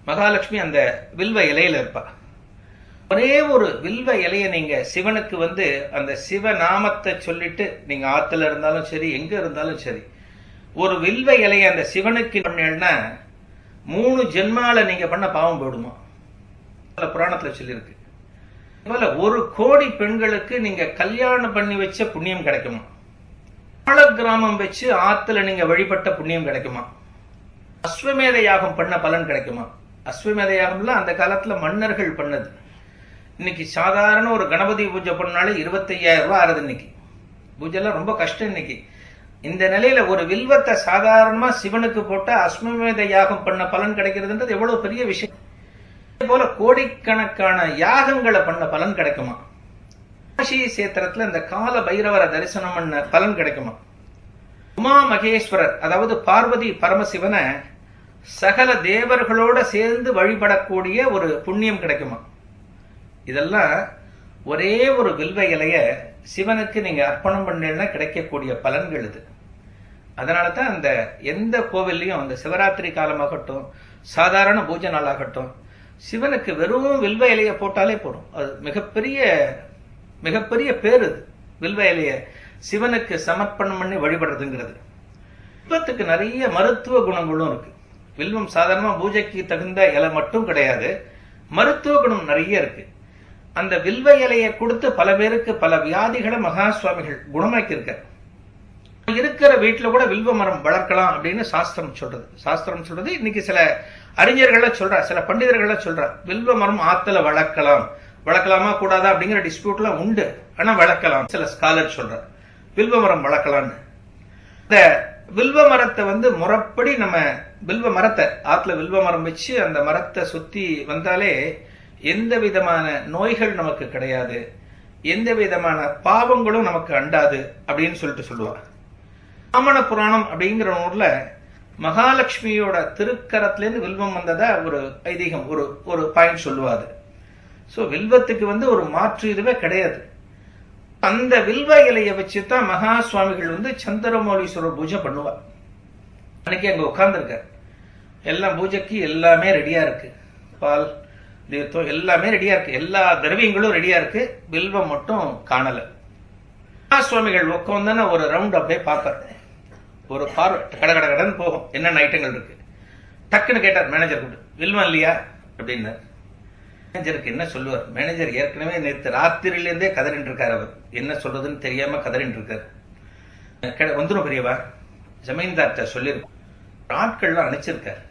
மகாலட்சுமி அந்த வில்வ இலையில இருப்பா. ஒரே ஒரு வில்வ இலைய நீங்க சிவனுக்கு அந்த சிவநாமத்தை சொல்லிட்டு நீங்க ஆத்துல இருந்தாலும் சரி எங்க இருந்தாலும் சரி ஒரு வில்வ இலைய அந்த சிவனுக்கு பண்ணா 3 ஜென்மால நீங்க பண்ண பாவம் போடுமா, புராணத்துல சொல்லியிருக்கு. ஒரு கோடி பெண்களுக்கு நீங்க கல்யாணம் பண்ணி வச்ச புண்ணியம் கிடைக்குமா, கிராமம் வச்சு ஆத்துல நீங்க வழிபட்ட புண்ணியம் கிடைக்குமா, அஸ்வமேத யாகம் பண்ண பலன் கிடைக்குமா. அஸ்வமேத யாகம்ல அந்த காலத்துல மன்னர்கள் பண்ணது. இன்னைக்கு சாதாரண ஒரு கணபதி பூஜை பண்ணாலே 25,000 ரூபாய் ஆறுது. இன்னைக்கு பூஜை எல்லாம் ரொம்ப கஷ்டம். இன்னைக்கு இந்த நிலையில ஒரு வில்வத்தை சாதாரணமா சிவனுக்கு போட்டா அஸ்வமேத யாகம் பண்ண பலன் கிடைக்கிறதுன்றது எவ்வளவு பெரிய விஷயம். அதே போல கோடிக்கணக்கான யாகங்களை பண்ண பலன் கிடைக்குமா. காசி சேத்திரத்துல இந்த கால பைரவரை தரிசனம் பண்ண பலன் கிடைக்குமா. உமா மகேஸ்வரர் அதாவது பார்வதி பரமசிவனை சகல தேவர்களோட சேர்ந்து வழிபடக்கூடிய ஒரு புண்ணியம் கிடைக்குமா. இதெல்லாம் ஒரே ஒரு வில்வ இலைய சிவனுக்கு நீங்க அர்ப்பணம் பண்ணீங்கன்னா கிடைக்கக்கூடிய பலன்கள் இது. அதனாலதான் அந்த எந்த கோவில்லையும் அந்த சிவராத்திரி காலமாகட்டும் சாதாரண பூஜை நாளாகட்டும் சிவனுக்கு வெறும் வில்வ இலைய போட்டாலே போடும். அது மிகப்பெரிய பேரு. வில்வ இலைய சிவனுக்கு சமர்ப்பணம் பண்ணி வழிபடுறதுங்கிறது. வில்வத்துக்கு நிறைய மருத்துவ குணங்களும் இருக்கு. வில்வம் சாதாரணமா பூஜைக்கு தகுந்த இலை மட்டும் கிடையாது, மருத்துவ குணம் நிறைய இருக்கு. அந்த வில்வ இலையை கொடுத்து பல பேருக்கு பல வியாதிகளை மகா சுவாமிகள் குணமாக்கி இருக்க. இருக்கிற வீட்டுல கூட வில்வ மரம் வளர்க்கலாம் அப்படின்னு சாஸ்திரம் சொல்றது. இன்னைக்கு சில அறிஞர்கள சொல்ற, சில பண்டிதர்கள சொல்ற, வில்வ மரம் ஆத்துல வளர்க்கலாமா கூடாதா அப்படிங்கிற டிஸ்பியூட் எல்லாம் உண்டு. ஆனா வளர்க்கலாம். சில ஸ்காலர் சொல்ற வில்வ மரம் வளர்க்கலாம்னு. இந்த வில்வ மரத்தை முறைப்படி நம்ம வில்வ மரத்தை ஆத்துல வில்வ மரம் வச்சு அந்த மரத்தை சுத்தி வந்தாலே எந்த விதமான நோய்கள் நமக்கு கிடையாது, எந்த விதமான பாவங்களும் நமக்கு அண்டாது அப்படின்னு சொல்லுவார். ஆமண புராணம் அப்படிங்கிற ஊர்ல மகாலட்சுமியோட திருக்கரத்திலிருந்து வில்வம் வந்ததா ஒரு ஐதீகம், ஒரு பாயிண்ட் சொல்லுவாது. சோ வில்வத்துக்கு ஒரு மாற்று இதுவே கிடையாது. அந்த வில்வ இலைய வச்சுதான் மகா சுவாமிகள் சந்திரமௌலீஸ்வரர் பூஜை பண்ணுவார். அன்னைக்கு அங்க உட்கார்ந்து எல்லாம் பூஜைக்கு எல்லாமே ரெடியா இருக்கு. பால் தீர்த்தம் எல்லாமே ரெடியா இருக்கு, எல்லா திரவியங்களும் ரெடியா இருக்கு. வில்வம் மட்டும் காணல. மகா சுவாமிகள் உட்காந்து ஒரு ரவுண்ட் அப்படியே பார்ப்பார். ஒரு பார்வை கடகடன்னு போகும், என்னென்ன ஐட்டங்கள் இருக்கு. டக்குன்னு கேட்டார் மேனேஜர் கூப்பிட்டு, வில்வம் இல்லையா அப்படின்னு. மேனேஜருக்கு என்ன சொல்லுவார்? மேனேஜர் ஏற்கனவே நேற்று ராத்திரிலேருந்தே கதறின்னு இருக்காரு. அவர் என்ன சொல்றதுன்னு தெரியாம கதறின்னு இருக்காரு. வந்துடும் பெரியவா, ஜமீன்தார்கிட்ட சொல்லியிருக்கோம், ஆட்கள்லாம் அனுப்பிச்சிருக்காரு,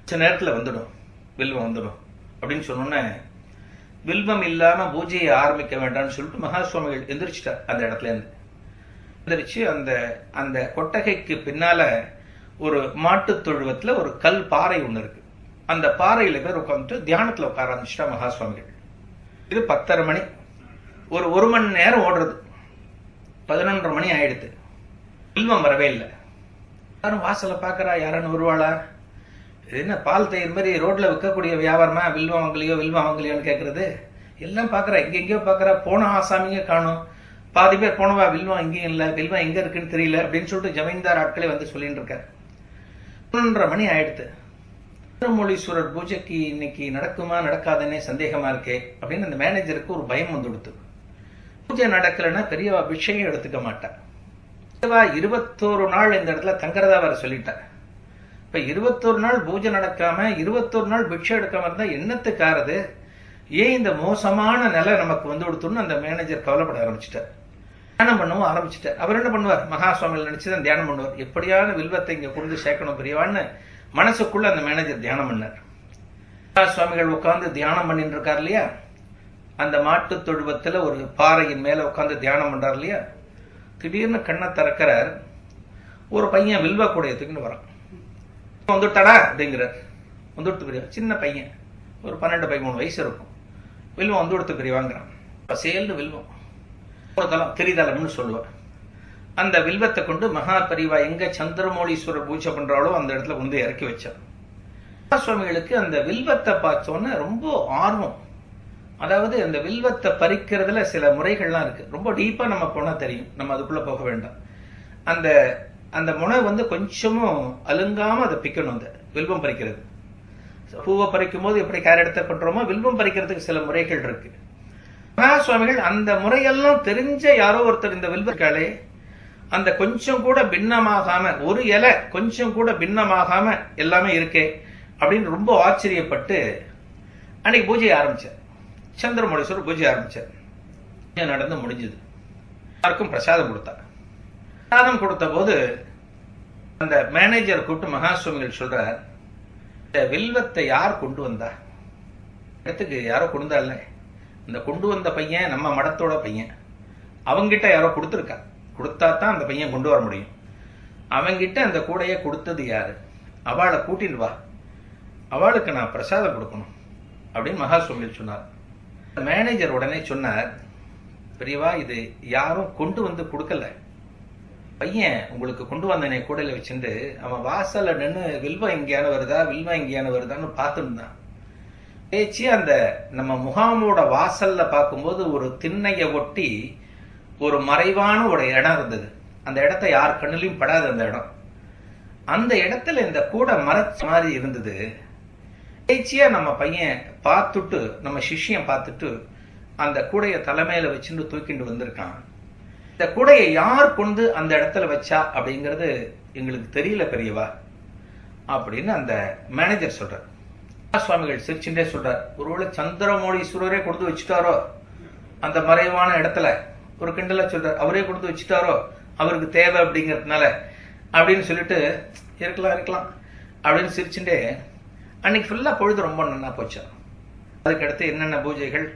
சில நேரத்தில் வந்துடும், வில்வம் வந்துடும் அப்படின்னு சொன்னோன்னே வில்வம் இல்லாம பூஜையை ஆரம்பிக்க வேண்டாம்னு சொல்லிட்டு மகா சுவாமிகள் எந்திரிச்சிட்டார். அந்த இடத்துல இருந்து எந்திரிச்சு அந்த அந்த கொட்டகைக்கு பின்னால ஒரு மாட்டு தொழுவத்துல ஒரு கல் பாறை ஒண்ணு இருக்கு. அந்த பாறையில பேர் உட்காந்துட்டு தியானத்துல உட்கார ஆரம்பிச்சிட்டா மகா சுவாமிகள். இது 10:30 மணி. ஒரு மணி நேரம் ஓடுறது. 11:30 மணி ஆயிடுது. வில்வம் வரவே இல்லை. யாரும் வாசலை பாக்குறா, யாரும் வருவாளா? இது என்ன பால் தயிர் மாதிரி ரோட்ல விற்கக்கூடிய வியாபாரமா? வில்வம் வாங்கலையோன்னு கேட்கறது. எல்லாம் பாக்குறா, எங்கெங்கயோ பாக்குறா. போன ஆசாமிங்க காணும். பாதி பேர் போனவா வில்வம் எங்கேயும் இல்ல, வில்வம் எங்க இருக்குன்னு தெரியல அப்படின்னு சொல்லிட்டு ஜமீன்தார் ஆட்களே வந்து சொல்லிட்டு இருக்காரு. 11:30 மணி ஆயிடுது. சந்திரமௌலீஸ்வரர் பூஜைக்கு இன்னைக்கு நடக்குமா நடக்காதுன்னே சந்தேகமா இருக்கே அப்படின்னு அந்த மேனேஜருக்கு ஒரு பயம் வந்து கொடுத்து. பூஜை நடக்கலன்னா பெரியவா பிக்ஷையும் எடுத்துக்க மாட்டா. 21 நாள் இந்த இடத்துல தங்கறதா வர சொல்லிட்டா. இப்ப 21 நாள் பூஜை நடக்காம 21 நாள் பிக்ஷை எடுக்காம இருந்தா என்னத்துக்காரது? ஏன் இந்த மோசமான நிலை நமக்கு வந்து கொடுத்தோம்னு அந்த மேனேஜர் கவலைப்பட ஆரம்பிச்சுட்டார். தியானம் பண்ணவும் ஆரம்பிச்சுட்டார். அவர் என்ன பண்ணுவார்? மகா சுவாமிகள் நினைச்சுதான் தியானம் பண்ணுவார். எப்படியான வில்வத்தை இங்க கொண்டு சேர்க்கணும் பெரியவான்னு மனசுக்குள்ள அந்த மேனேஜர் தியானம் பண்ணார். மகா சுவாமிகள் உட்கார்ந்து தியானம் பண்ணிட்டு இருக்கார் இல்லையா, அந்த மாட்டு தொழுவத்துல ஒரு பாறையின் மேல உட்கார்ந்து தியானம் பண்றார் இல்லையா, திடீர்னு கண்ணை திறக்கிறார். ஒரு பையன் வில்வ கூடையத்துக்குன்னு வரான். வந்துட்டாடா அப்படிங்கிறார். வந்துடுத்து பெரியவா, சின்ன பையன், ஒரு 12-13 வயசு இருக்கும். வில்வம் வந்து கொடுத்து பெரியவாங்கிறான். சேர்ந்து வில்வம் திரிதலம்னு சொல்லுவார். அந்த வில்வத்தை கொண்டு மகா பெரியவா எங்க சந்திரமௌலீஸ்வரர் பூஜை பண்றாளோ அந்த இடத்துல வந்து இறக்கி வச்சார். சுவாமிகளுக்கு அந்த வில்வத்தை பார்த்தோன்னு ரொம்ப ஆர்வம். அதாவது அந்த வில்வத்தை பறிக்கிறதுல சில முறைகள்லாம் இருக்கு. ரொம்ப டீப்பா நம்ம போனா தெரியும், நம்ம அதுக்குள்ள போக வேண்டாம். அந்த அந்த முனை வந்து கொஞ்சமும் அலுங்காம அதை பிக்கணும். அந்த வில்வம் பறிக்கிறது, பூவை பறிக்கும் போது எப்படி கேரட் பண்றோமோ வில்வம் பறிக்கிறதுக்கு சில முறைகள் இருக்கு. மகா சுவாமிகள் அந்த முறையெல்லாம் தெரிஞ்ச யாரோ ஒருத்தர் இந்த வில்வக்காலே அந்த கொஞ்சம் கூட பின்னமாகாம, ஒரு இலை கொஞ்சம் கூட பின்னமாகாம எல்லாமே இருக்கே அப்படின்னு ரொம்ப ஆச்சரியப்பட்டு அன்னைக்கு பூஜையை ஆரம்பிச்சார். சந்திரமௌலீஸ்வரர் பூஜை ஆரம்பிச்சார். நடந்து முடிஞ்சது. யாருக்கும் பிரசாதம் கொடுத்தார். பிரசாதம் கொடுத்த போது அந்த மேனேஜர் கூப்பிட்டு மகா சுவாமிகள் சொல்றார், இந்த வில்வத்தை யார் கொண்டு வந்தா? இடத்துக்கு யாரோ கொண்டு இல்ல, இந்த கொண்டு வந்த பையன் நம்ம மடத்தோட பையன். அவங்கிட்ட யாரோ கொடுத்துருக்கா, கொடுத்தா தான் அந்த பையன் கொண்டு வர முடியும். அவங்கிட்ட அந்த கூடையை கொடுத்தது யாரு? அவளை கூட்டிட்டு வா, அவளுக்கு நான் பிரசாதம் கொடுக்கணும் அப்படின்னு மகா சுவாமிகள் சொன்னார். மேனேஜர் உடனே சொன்னார், பெரியவா இது யாரும் கொண்டு வந்து கொடுக்கல, பையன் உங்களுக்கு கொண்டு வந்தனே கூடையில வச்சுட்டு அவன் வாசல்ல நின்று வில்வம் எங்கேயான வருதான்னு பார்த்துட்டு இருந்தான். பேச்சு அந்த நம்ம முகாமோட வாசல்ல பார்க்கும்போது ஒரு திண்ணைய ஒட்டி ஒரு மறைவான ஒரு இடம் இருந்தது. அந்த இடத்த யார் கண்ணிலையும் படாது. அந்த இடம், அந்த இடத்துல இந்த கூடை மறைச்ச மாதிரி இருந்தது. பேச்சியா நம்ம பையன் பார்த்துட்டு, நம்ம சிஷ்யன் பார்த்துட்டு அந்த கூடைய தலைமையில வச்சுட்டு தூக்கிட்டு வந்திருக்கான். இந்த கூடையை யார் கொண்டு அந்த இடத்துல வச்சா அப்படிங்கிறது எங்களுக்கு தெரியல பெரியவா அப்படின்னு அந்த மேனேஜர் சொல்றார். சுவாமிகள் சிரிச்சுட்டே சொல்றார், ஒருவேளை சந்திரமௌலீஸ்வரரே கொடுத்து வச்சுட்டாரோ அந்த மறைவான இடத்துல, ஒரு கிண்டல சொல்றார், அவரே கொடுத்து வச்சுட்டாரோ அவருக்கு தேவை அப்படிங்கிறதுனால அப்படின்னு சொல்லிட்டு இருக்கலாம் அப்படின்னு சிரிச்சுட்டே அன்னைக்கு ஃபுல்லா பொழுது ரொம்ப நன்னா போச்சா. அதுக்கடுத்து என்னென்ன பூஜைகள்,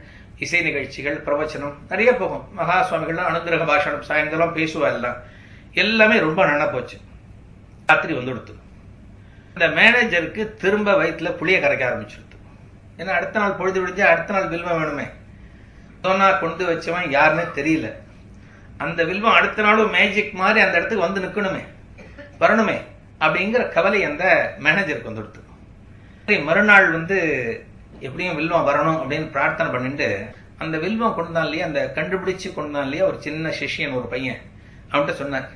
இசை நிகழ்ச்சிகள், பிரவச்சனம் நிறைய போகும். மகா சுவாமிகள்லாம் அனுகிரக பாஷணம் சாயந்தரம் பேசுவா, எல்லாமே ரொம்ப நன்னா போச்சு. ராத்திரி வந்து கொடுத்து அந்த மேனேஜருக்கு திரும்ப வயிற்றுல புளிய கரைக்க ஆரம்பிச்சிருது. ஏன்னா அடுத்த நாள் பொழுது விடிஞ்சா அடுத்த நாள் வில்வம் வேணுமே. சொன்னா கொண்டு வச்சவன் யாருன்னு தெரியல. அந்த வில்வம் அடுத்த நாளும் மேஜிக் மாதிரி அந்த இடத்துக்கு வந்து நிக்கணுமே, வரணுமே அப்படிங்கிற கவலை அந்த மேனேஜருக்கு வந்து கொடுத்து மறுநாள் வந்து எப்படியும் வில்வம் வரணும் அப்படின்னு பிரார்த்தனை பண்ணிட்டு அந்த வில்வம் கொண்டான் இல்லையா, அந்த கண்டுபிடிச்சு கொண்டான் இல்லையா ஒரு சின்ன சிஷ்யன், ஒரு பையன், அவன்கிட்ட சொன்னார்,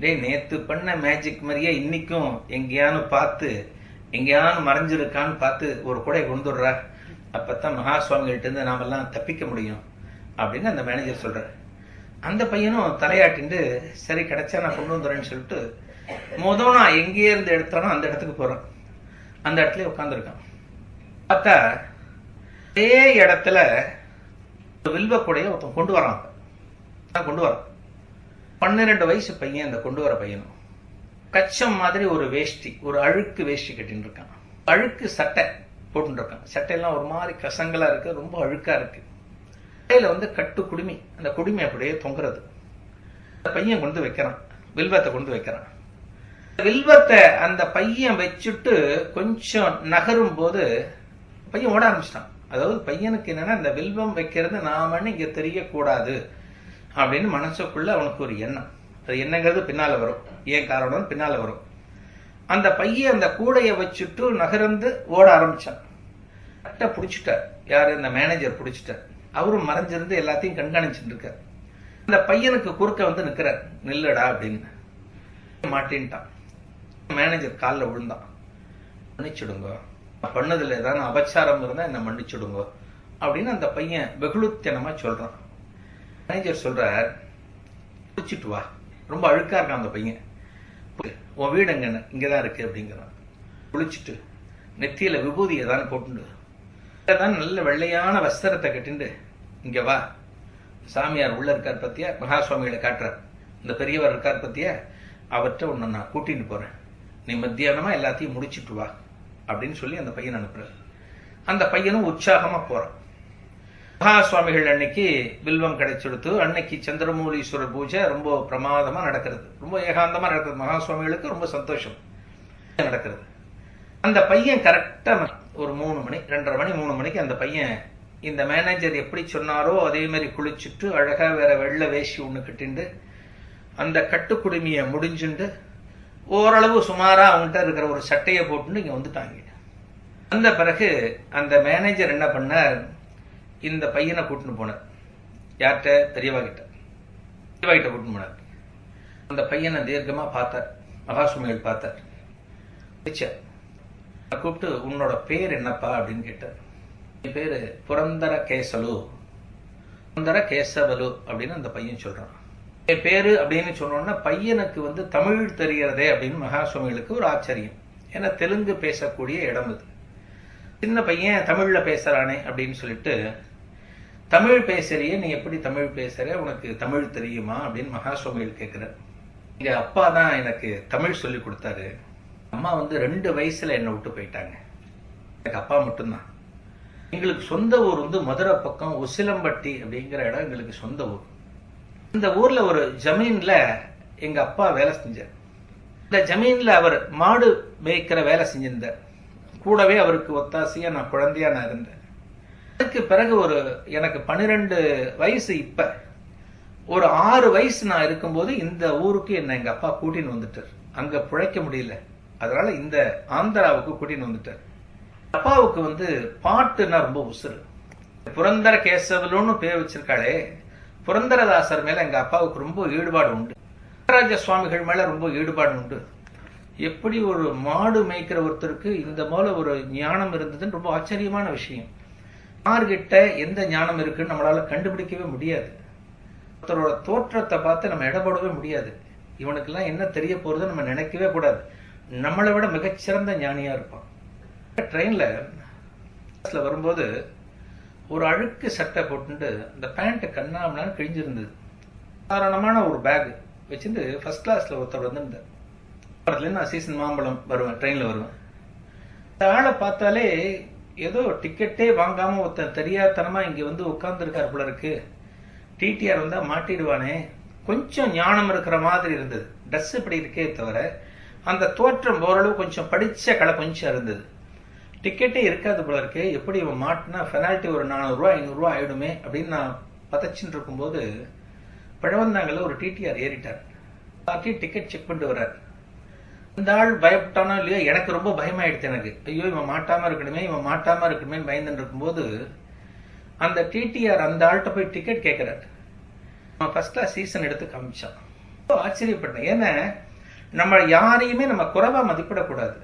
டேய் நேத்து பண்ண மேஜிக் மாதிரியே இன்னைக்கும் எங்கேயானு பார்த்து எங்கேயானு மறைஞ்சிருக்கான்னு பார்த்து ஒரு கூடை கொண்டு வர்றா, அப்பத்தான் மகா சுவாமிகள்ட்ட இருந்து நாமெல்லாம் தப்பிக்க முடியும் அப்படின்னு அந்த மேனேஜர் சொல்றாரு. அந்த பையனும் தலையாட்டிண்டு சரி கிடைச்சா நான் கொண்டு வந்துறேன்னு சொல்லிட்டு நான் எங்கேயே இருந்து எடுத்தானோ அந்த இடத்துக்கு போறான். அந்த இடத்துல உட்காந்துருக்கான். பார்த்தா அதே இடத்துல வில்வ கூடைய ஒருத்தன் கொண்டு வரான். 12 வயசு பையன். அந்த கொண்டு வர பையனும் கச்சம் மாதிரி ஒரு வேஷ்டி, ஒரு அழுக்கு வேஷ்டி கட்டின்னு இருக்கான். அழுக்கு சட்டை போட்டு இருக்கான். சட்டையெல்லாம் ஒரு மாதிரி கசங்களா இருக்கு, ரொம்ப அழுக்கா இருக்கு. கையில கட்டு குடுமி, அந்த குடுமி அப்படியே தொங்குறது. அந்த பையன் கொண்டு வைக்கிறான், வில்வத்தை கொண்டு வைக்கிறான். வில்வத்தை அந்த பையன் வச்சுட்டு கொஞ்சம் நகரும் போது பையன் ஓட ஆரம்பிச்சிட்டான். அதாவது பையனுக்கு என்னன்னா, இந்த வில்வம் வைக்கிறது நாமன்னு இங்க தெரியக்கூடாது அப்படின்னு மனசுக்குள்ள அவனுக்கு ஒரு எண்ணம். அது என்னங்கிறது பின்னால வரும், ஏன் காரணம் பின்னால வரும். அந்த பையன் அந்த கூடைய வச்சுட்டு நகர்ந்து ஓட ஆரம்பிச்சான். கரெக்டா பிடிச்சிட்டார். யாரு? இந்த மேனேஜர் பிடிச்சிட்டார். அவரும் மறைஞ்சிருந்து எல்லாத்தையும் கண்காணிச்சுட்டு இருக்கார். அந்த பையனுக்கு குறுக்க நிக்கிறார். நில்லுடா அப்படின்னு. மாட்டின்ட்டான். மேனேஜர் காலில் விழுந்தான். மன்னிச்சுடுங்க, பண்ணதுல ஏதாவது அபச்சாரம் இருந்தா என்ன மன்னிச்சுடுங்க அப்படின்னு அந்த பையன் வெகுளுத்தனமா சொல்றான். மேனேஜர் சொல்றார், குளிச்சுட்டு வா, ரொம்ப அழுக்கா இருக்கான் அந்த பையன், உன் வீடு எங்க? இங்கதான் இருக்கு அப்படிங்கிறான். குளிச்சுட்டு நெத்தியில விபூதி ஏதாவது போட்டு நல்ல வெள்ளையான வஸ்திரத்தை கட்டிண்டு இங்க வா, சாமியார் உள்ள இருக்கார் பத்தியா, மகாசுவாமிகளை காட்டுறார், இந்த பெரியவர் இருக்கார் பத்தியா, அவர்கிட்ட உன்னை நான் கூட்டிட்டு போறேன், நீ மத்தியானமா எல்லாத்தையும் முடிச்சுட்டு வா அப்படின்னு சொல்லி அந்த பையன் அனுப்புறாரு. அந்த பையனும் உற்சாகமா போறான். மகாசுவாமிகள் அன்னைக்கு வில்வம் கிடைச்செடுத்து, அன்னைக்கு சந்திரமூலீஸ்வரர் பூஜை ரொம்ப பிரமாதமா நடக்கிறது, ரொம்ப ஏகாந்தமா நடக்கிறது. மகாசுவாமிகளுக்கு ரொம்ப சந்தோஷம் நடக்கிறது. அந்த பையன் கரெக்டா ஒரு 3 மணி 2:30 மணி 3 மணிக்கு அந்த பையன் இந்த மேனேஜர் எப்படி சொன்னாரோ அதே மாதிரி குளிச்சுட்டு அழகா வேற வெள்ளை வேஷ்டி ஒண்ணு கட்டிண்டு அந்த கட்டுக்குடுமைய முடிஞ்சுண்டு ஓரளவு சுமாரா அவங்ககிட்ட இருக்கிற ஒரு சட்டையை போட்டு இங்க வந்துட்டாங்க. அந்த பிறகு அந்த மேனேஜர் என்ன பண்ணார், இந்த பையனை கூட்டின்னு போனார். யார்கிட்ட? பெரியவா கிட்ட. பெரியவா கிட்ட கூட்டின்னு போனார். அந்த பையனை தீர்க்கமா பார்த்தார். மகாசுவாமிகள் பார்த்தார். கூப்பிட்டு, உன்னோட பேர் என்னப்பா அப்படின்னு கேட்டார். என் பேரு புரந்தர கேசலு, புரந்தர கேசவலு அப்படின்னு அந்த பையன் சொல்றான். என் பேரு அப்படின்னு சொன்னோன்னா பையனுக்கு தமிழ் தெரியறதே அப்படின்னு மகாசுவாமிகளுக்கு ஒரு ஆச்சரியம். ஏன்னா தெலுங்கு பேசக்கூடிய இடம் இது. சின்ன பையன் தமிழ்ல பேசுறானே அப்படின்னு சொல்லிட்டு, தமிழ் பேசுறிய, நீ எப்படி தமிழ் பேசுற, உனக்கு தமிழ் தெரியுமா அப்படின்னு மகாசுவாமிகள் கேட்கிறார். எங்க அப்பா தான் எனக்கு தமிழ் சொல்லி கொடுத்தாரு. அம்மா 2 வயசுல என்னை விட்டு போயிட்டாங்க. எனக்கு அப்பா மட்டும்தான். எங்களுக்கு சொந்த ஊர் மதுரை பக்கம் உசிலம்பட்டி அப்படிங்கிற இடம் எங்களுக்கு சொந்த ஊர். இந்த ஊர்ல ஒரு ஜமீன்ல எங்க அப்பா வேலை செஞ்சார். இந்த ஜமீன்ல அவர் மாடு மேய்க்கிற வேலை செஞ்சிருந்தார். கூடவே அவருக்கு ஒத்தாசையா நான் குழந்தையா நான் இருந்தேன். அதுக்கு பிறகு எனக்கு 12 வயசு. இப்ப ஒரு 6 வயசு நான் இருக்கும்போது இந்த ஊருக்கு என்ன எங்க அப்பா கூட்டின்னு வந்துட்டார். அங்க பிழைக்க முடியல, அதனால இந்த ஆந்திராவுக்கு கூட்டின்னு வந்துட்டார். அப்பாவுக்கு பாட்டுன்னா ரொம்ப உசுறு. புரந்தர கேசவலுன்னு பேர் வச்சிருக்காளே, புரந்தரதாசர் மேல எங்க அப்பாவுக்கு ரொம்ப ஈடுபாடு உண்டு. ராஜ சுவாமிகள் மேல ரொம்ப ஈடுபாடு உண்டு. எப்படி ஒரு மாடு மேய்க்கிற ஒருத்தருக்கு இந்த போல ஒரு ஞானம் இருந்ததுன்னு ரொம்ப ஆச்சரியமான விஷயம். யார்கிட்ட எந்த ஞானம் இருக்குன்னு நம்மளால கண்டுபிடிக்கவே முடியாது. ஒருத்தரோட தோற்றத்தை பார்த்து நம்ம இடப்படவே முடியாது. இவனுக்கெல்லாம் என்ன தெரிய போறது நம்ம நினைக்கவே கூடாது. நம்மளை விட மிகச்சிறந்த ஞானியா இருப்பான். ட்ரெயின்ல வரும்போது ஒரு அழுக்கு சட்டை போட்டு அந்த பேண்ட் கண்ணாமலாம் கிழிஞ்சிருந்தது. சாதாரணமான ஒரு பேக் வச்சுட்டு ஃபர்ஸ்ட் கிளாஸ்ல ஒருத்தர் வந்திருந்தார். நான் சீசன் மாம்பழம் வருவேன், ட்ரெயின்ல வருவேன். இந்த ஆளை பார்த்தாலே ஏதோ டிக்கெட்டே வாங்காம ஒருத்தன் தெரியாதனமா இங்க உட்கார்ந்து இருக்காரு போல இருக்கு. டிடிஆர் வந்தா மாட்டிடுவானே, கொஞ்சம் ஞானம் இருக்கிற மாதிரி இருந்தது. ட்ரெஸ் இப்படி இருக்கே தவிர அந்த தோற்றம் ஓரளவு கொஞ்சம் படிச்ச கலை கொஞ்சம் இருந்தது. டிக்கெட்டே இருக்காது போல இருக்கு. எப்படி இவன் மாட்டினா பெனால்ட்டி ஒரு 400 ரூபாய் 500 ரூபாய் ஆயிடுமே அப்படின்னு நான் பதச்சுட்டு இருக்கும்போது பழவந்தாங்கல்ல ஒரு டிடிஆர் ஏறிட்டார். டிக்கெட் செக் பண்ணிட்டு வர்றார். இந்த ஆள் பயப்பட்டானோ இல்லையோ, எனக்கு ரொம்ப பயமாயிடுச்சு. எனக்கு ஐயோ இவன் மாட்டாம இருக்கணுமே பயந்துட்டு இருக்கும்போது அந்த டிடிஆர் அந்த ஆள்கிட்ட போய் டிக்கெட் கேட்கிறார். அவன் ஃபர்ஸ்ட் கிளாஸ் சீசன் எடுத்து காமிச்சான். ஆச்சரியப்பட்டேன். ஏன்னா நம்ம யாரையுமே நம்ம குறைவா மதிப்பிடக்கூடாது.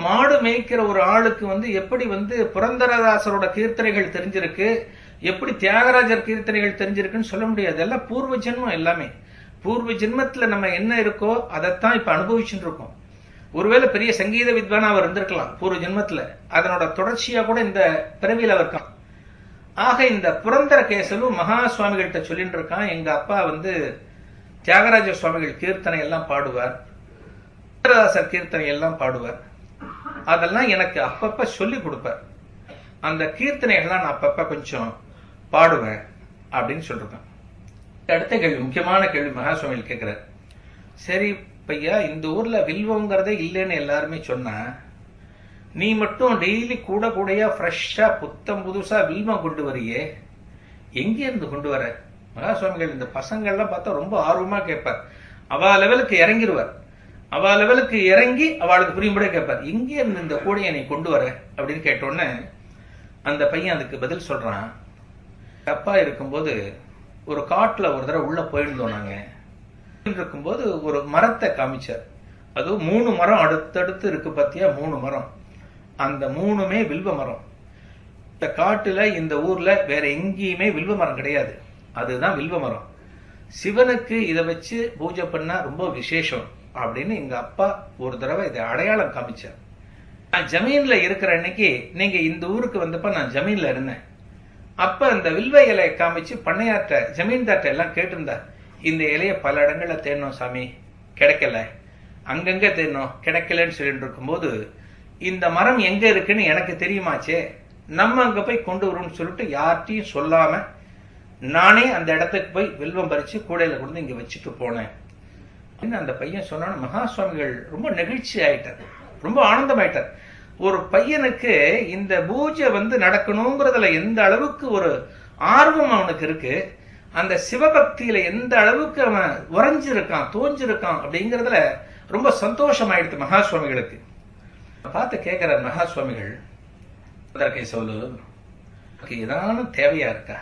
மாடு மேய்க்கிற ஒரு ஆளுக்கு எப்படி புரந்தரதாசரோட கீர்த்தனைகள் தெரிஞ்சிருக்கு, எப்படி தியாகராஜர் கீர்த்தனைகள் தெரிஞ்சிருக்குன்னு சொல்ல முடியாது. எல்லாம் பூர்வ ஜென்மம். எல்லாமே பூர்வ ஜென்மத்துல நம்ம என்ன இருக்கோ அதைத்தான் இப்ப அனுபவிச்சுட்டு இருக்கோம். ஒருவேளை பெரிய சங்கீத வித்வானா அவர் இருந்திருக்கலாம் பூர்வ ஜென்மத்துல, அதனோட தொடர்ச்சியா கூட இந்த பிறவியில் அவர் இருக்கான். ஆக இந்த புரந்தரகேசவு மகா சுவாமிகள்கிட்ட சொல்லிட்டு இருக்கான், எங்க அப்பா தியாகராஜ சுவாமிகள் கீர்த்தனை எல்லாம் பாடுவார், புரந்தரதாசர் கீர்த்தனை எல்லாம் பாடுவார், அதெல்லாம் எனக்கு அப்பப்ப சொல்லி கொடுப்பார், அந்த கீர்த்தனைகள்லாம் நான் அப்பப்ப கொஞ்சம் பாடுவேன் அப்படின்னு சொல்றேன். அடுத்த கேள்வி, முக்கியமான கேள்வி மகா சுவாமிகள் கேட்கிறார். சரி பையா, இந்த ஊர்ல வில்வங்கிறதே இல்லைன்னு எல்லாருமே சொன்னா, நீ மட்டும் டெய்லி கூட கூடையா ஃப்ரெஷ்ஷா புத்தம் புதுசா வில்வம் கொண்டு வரையே, எங்கே இருந்து கொண்டு வர? மகா சுவாமிகள் இந்த பசங்கள்லாம் பார்த்தா ரொம்ப ஆர்வமா கேட்பார், அவா லெவலுக்கு இறங்கிடுவார், அவா லெவலுக்கு இறங்கி அவளுக்கு புரியும்படி கேட்பார், எங்கே இருந்து இந்த கூடையை நீ கொண்டு வர அப்படின்னு கேட்டோன்னு அந்த பையன் அதுக்கு பதில் சொல்றான், அப்பா இருக்கும்போது ஒரு காட்டுல ஒரு தடவை உள்ள போயிருந்தோம், நாங்க இருக்கும்போது ஒரு மரத்தை காமிச்சார், அது 3 மரம் அடுத்தடுத்து இருக்கு பாத்தியா, 3 மரம், அந்த 3மே வில்வ மரம். இந்த காட்டுல இந்த ஊர்ல வேற எங்கேயுமே வில்வ மரம் கிடையாது, அதுதான் வில்வ மரம். சிவனுக்கு இதை வச்சு பூஜை பண்ணா ரொம்ப விசேஷம் அப்படின்னு எங்க அப்பா ஒரு தடவை இதை அடையாளம் காமிச்சார். நான் ஜமீன்ல இருக்கிற அன்னைக்கு நீங்க இந்த ஊருக்கு வந்தப்ப நான் ஜமீன்ல இருந்தேன். அப்ப அந்த வில்வ இலையை காமிச்சு பண்ணையாற்ற ஜமீன்தார்ட்ட எல்லாம் கேட்டிருந்தா, இந்த இலைய பல இடங்கள்ல தேடணும் சாமி, கிடைக்கல, அங்கங்க தேடணும் கிடைக்கலன்னு சொல்லிட்டு இருக்கும்போது, இந்த மரம் எங்க இருக்குன்னு எனக்கு தெரியுமாச்சே, நம்ம அங்க போய் கொண்டு வரும்னு சொல்லிட்டு யார்ட்டையும் சொல்லாம நானே அந்த இடத்துக்கு போய் வில்வம் பறிச்சு கூடையில கொண்டு இங்க வச்சுட்டு போனேன் அப்படின்னு அந்த பையன் சொன்ன மகா சுவாமிகள் ரொம்ப நெகிழ்ச்சி ஆயிட்டார், ரொம்ப ஆனந்தமாயிட்டார். ஒரு பையனுக்கு இந்த பூஜை நடக்கணுங்கிறதுல எந்த அளவுக்கு ஒரு ஆர்வம் அவனுக்கு இருக்கு, அந்த சிவபக்தியில எந்த அளவுக்கு அவன் உறைஞ்சிருக்கான் தோஞ்சிருக்கான் அப்படிங்கறதுல ரொம்ப சந்தோஷமாயிடுது மகா சுவாமிகளுக்கு. பார்த்து கேட்கிறார் மகா சுவாமிகள், சொல்லு, ஏதான தேவையா இருக்கா?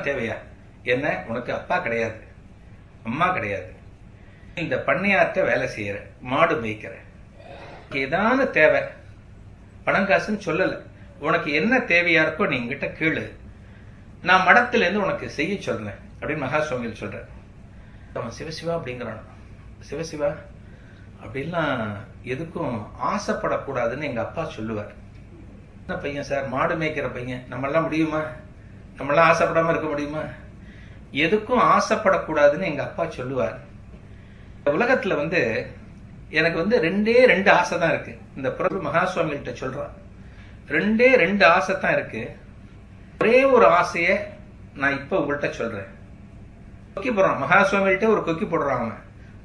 தேவையா என்ன? உனக்கு அப்பா கிடையாது, அம்மா கிடையாது, இந்த பண்ணையாற்ற வேலை செய்யற, மாடு மேய்க்கிற, ஏதான தேவை, பணம் காசுன்னு சொல்லல, உனக்கு என்ன தேவையா இருக்கோ நீ என்கிட்ட கேளு, நான் மடத்துல இருந்து உனக்கு செய்ய சொல்றேன் அப்படின்னு மகா சுவாமிகள் சொல்றேன். அவன் சிவசிவா அப்படிங்கிறான். சிவசிவா அப்படின்லாம் எதுக்கும் ஆசைப்படக்கூடாதுன்னு எங்க அப்பா சொல்லுவார். என்ன பையன் சார், மாடு மேய்க்கிற பையன், நம்மளாம் முடியுமா? நம்மளாம் ஆசைப்படாம இருக்க முடியுமா? எதுக்கும் ஆசைப்படக்கூடாதுன்னு எங்க அப்பா சொல்லுவார். உலகத்துல எனக்கு 2 ஆசை தான் இருக்கு. இந்த பிரபு மகா சுவாமிகிட்ட சொல்றான், 2 ஆசை தான் இருக்கு. ஒரே ஒரு ஆசைய நான் இப்ப உங்கள்கிட்ட சொல்றேன். கொக்கி போடுறான் மகா சுவாமிகிட்ட, ஒரு கொக்கி போடுறான் அவன்.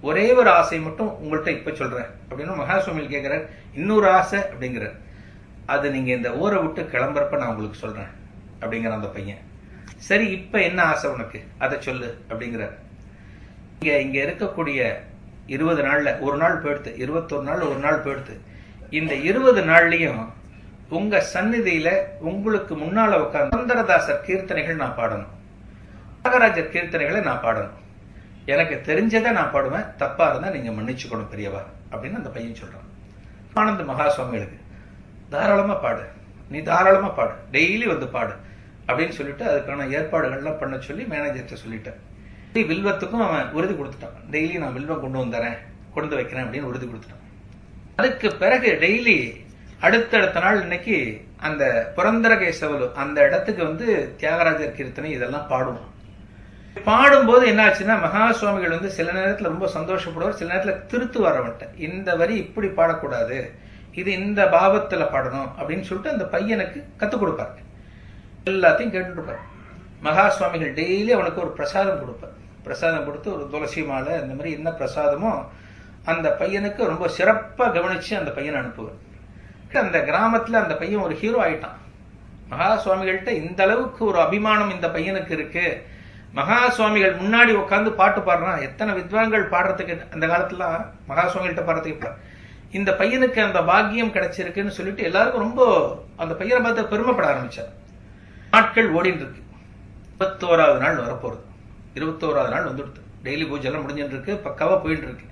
ஒரே ஒரு ஆசை மட்டும் உங்கள்கிட்ட இப்ப சொல்றேன் அப்படின்னு மகா சுவாமிகள் கேட்கிறார். இன்னொரு ஆசை அப்படிங்கிறார், அது நீங்க இந்த ஊரை விட்டு கிளம்புறப்ப நான் உங்களுக்கு சொல்றேன் அப்படிங்கிற அந்த பையன். சரி, இப்ப என்ன ஆசை உனக்கு, அதை சொல்லு அப்படிங்கிறார். இங்க இருக்கக்கூடிய 20 நாள்ல ஒரு நாள் போயிடுத்து, 21 நாள் ஒரு நாள் போயிடுத்து. இந்த 20 நாள்லயும் உங்க சந்நிதியில உங்களுக்கு முன்னால உட்கார்ந்து புரந்தரதாசர் கீர்த்தனைகள் நான் பாடணும், தியாகராஜர் கீர்த்தனைகளை நான் பாடணும், எனக்கு தெரிஞ்சதை நான் பாடுவேன், தப்பா இருந்தா நீங்க மன்னிச்சுக்கணும் பெரியவா அப்படின்னு அந்த பையன் சொல்றான். ஆனந்த மகா சுவாமிகளுக்கு, தாராளமா பாடு, நீ தாராளமா பாடு, டெய்லி பாடு அப்படின்னு சொல்லிட்டு அதுக்கான ஏற்பாடுகள்லாம் பண்ண சொல்லி மேனேஜர்கிட்ட சொல்லிட்டேன். வில்வத்துக்கும் அவன் உறுதி கொடுத்துட்டான், டெய்லி நான் வில்வம் கொண்டு வைக்கிறேன் அப்படின்னு உறுதி கொடுத்துட்டான். அதுக்கு பிறகு டெய்லி அடுத்தடுத்த நாள் இன்னைக்கு அந்த புரந்தரகேசவலு அந்த இடத்துக்கு தியாகராஜர் கீர்த்தனை இதெல்லாம் பாடுவான். பாடும்போது என்ன ஆச்சுன்னா, மகா சுவாமிகள் சில நேரத்துல ரொம்ப சந்தோஷப்படுவார், சில நேரத்துல திருத்துவார் அவன்கிட்ட, இந்த வரி இப்படி பாடக்கூடாது, இது இந்த பாவத்துல பாடணும் அப்படின்னு சொல்லிட்டு அந்த பையனுக்கு கத்துக் கொடுப்பார். எல்லாத்தையும் கேட்டுட்டு இருப்பார். மகா சுவாமிகள் டெய்லி அவனுக்கு ஒரு பிரசாதம் கொடுப்பார். பிரசாதம் கொடுத்து ஒரு துளசி மாலை இந்த மாதிரி என்ன பிரசாதமோ அந்த பையனுக்கு ரொம்ப சிறப்பா கவனிச்சு அந்த பையனை அனுப்புவார். அந்த கிராமத்துல அந்த பையன் ஒரு ஹீரோ ஆயிட்டான். மகா சுவாமிகள்கிட்ட இந்த அளவுக்கு ஒரு அபிமானம் இந்த பையனுக்கு இருக்கு. மகா சுவாமிகள் முன்னாடி உட்காந்து பாட்டு பாடுறான். எத்தனை வித்வான்கள் பாடுறதுக்கு அந்த காலத்துல மகா சுவாமிகள்கிட்ட பாடுறதுக்கு, இந்த பையனுக்கு அந்த பாக்கியம் கிடைச்சிருக்குன்னு சொல்லிட்டு எல்லாருக்கும் ரொம்ப அந்த பையனை பார்த்து பெருமைப்பட ஆரம்பிச்சார். நாட்கள் ஓடிட்டு இருக்கு. 21வது நாள் வரப்போறது. 21வது நாள் வந்துடுது. டெய்லி பூஜை எல்லாம் முடிஞ்சுட்டு இருக்கு, பக்காவா போயிட்டு இருக்கு.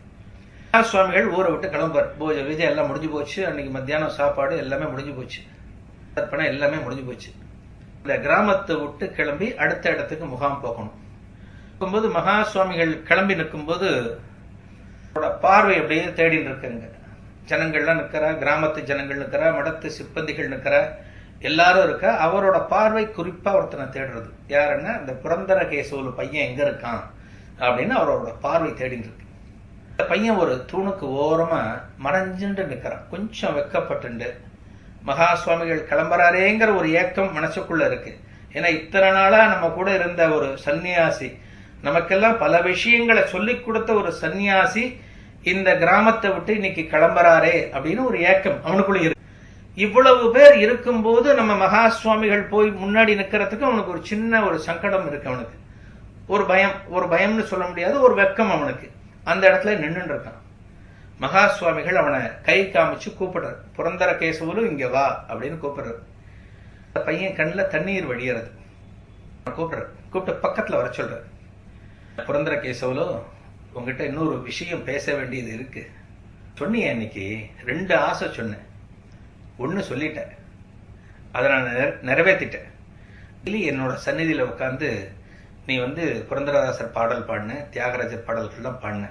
மகா சுவாமிகள் ஊரை விட்டு கிளம்புவார். பூஜை வீஜை எல்லாம் முடிஞ்சு போச்சு. அன்னைக்கு மத்தியானம் சாப்பாடு எல்லாமே முடிஞ்சு போச்சு, தர்ப்பணம் எல்லாமே முடிஞ்சு போச்சு. இந்த கிராமத்தை விட்டு கிளம்பி அடுத்த இடத்துக்கு முகாம் போகணும். போகும்போது மகா சுவாமிகள் கிளம்பி நிற்கும் போது பார்வை அப்படியே தேடிட்டு இருக்குங்க. ஜனங்கள்லாம் நிற்கிறா, கிராமத்து ஜனங்கள் நிற்கிறா, மடத்து சிப்பந்திகள் நிற்கிறா, எல்லாரும் இருக்கா. அவரோட பார்வை குறிப்பா ஒருத்தனை தேடுறது. யாருன்னா இந்த புரந்தரகேசவலு பையன் எங்க இருக்கான் அப்படின்னு அவரோட பார்வை தேடிட்டு இருக்கு. இந்த பையன் ஒரு தூணுக்கு ஓரமா மறைஞ்சுண்டு நிற்கிறான், கொஞ்சம் வெக்கப்பட்டு. மகா சுவாமிகள் கிளம்புறாரேங்கிற ஒரு ஏக்கம் மனசுக்குள்ள இருக்கு. ஏன்னா இத்தனை நாளா நம்ம கூட இருந்த ஒரு சன்னியாசி, நமக்கெல்லாம் பல விஷயங்களை சொல்லிக் கொடுத்த ஒரு சன்னியாசி இந்த கிராமத்தை விட்டு இன்னைக்கு கிளம்புறாரே அப்படின்னு ஒரு ஏக்கம் அவனுக்குள்ள இருக்கு. இவ்வளவு பேர் இருக்கும்போது நம்ம மகா சுவாமிகள் போய் முன்னாடி நிக்கிறதுக்கு அவனுக்கு ஒரு சின்ன ஒரு சங்கடம் இருக்கு. அவனுக்கு ஒரு பயம்னு சொல்ல முடியாது, ஒரு வெக்கம் அவனுக்கு. அந்த இடத்துல நின்று இருக்கான். மகா சுவாமிகள் அவனை கை காமிச்சு கூப்பிடுறாரு, புரந்தரகேசவலு இங்க வா அப்படின்னு கூப்பிடுறாரு. பையன் கண்ணில் தண்ணீர் வழியறது. கூப்பிட்டு பக்கத்துல வர சொல்றாரு. புரந்தரகேசவலு, உங்ககிட்ட இன்னொரு விஷயம் பேச வேண்டியது இருக்கு. சொன்னிய இன்னைக்கு 2 ஆசை சொன்னேன். ஒன்னு சொல்லிட்டேன், அதை நான் நிறைவேற்றிட்டேன். இல்லை என்னோட சந்நிதியில உட்காந்து நீ புரந்தரதாசர் பாடல் பாடின, தியாகராஜர் பாடல்கள்லாம் பாடின.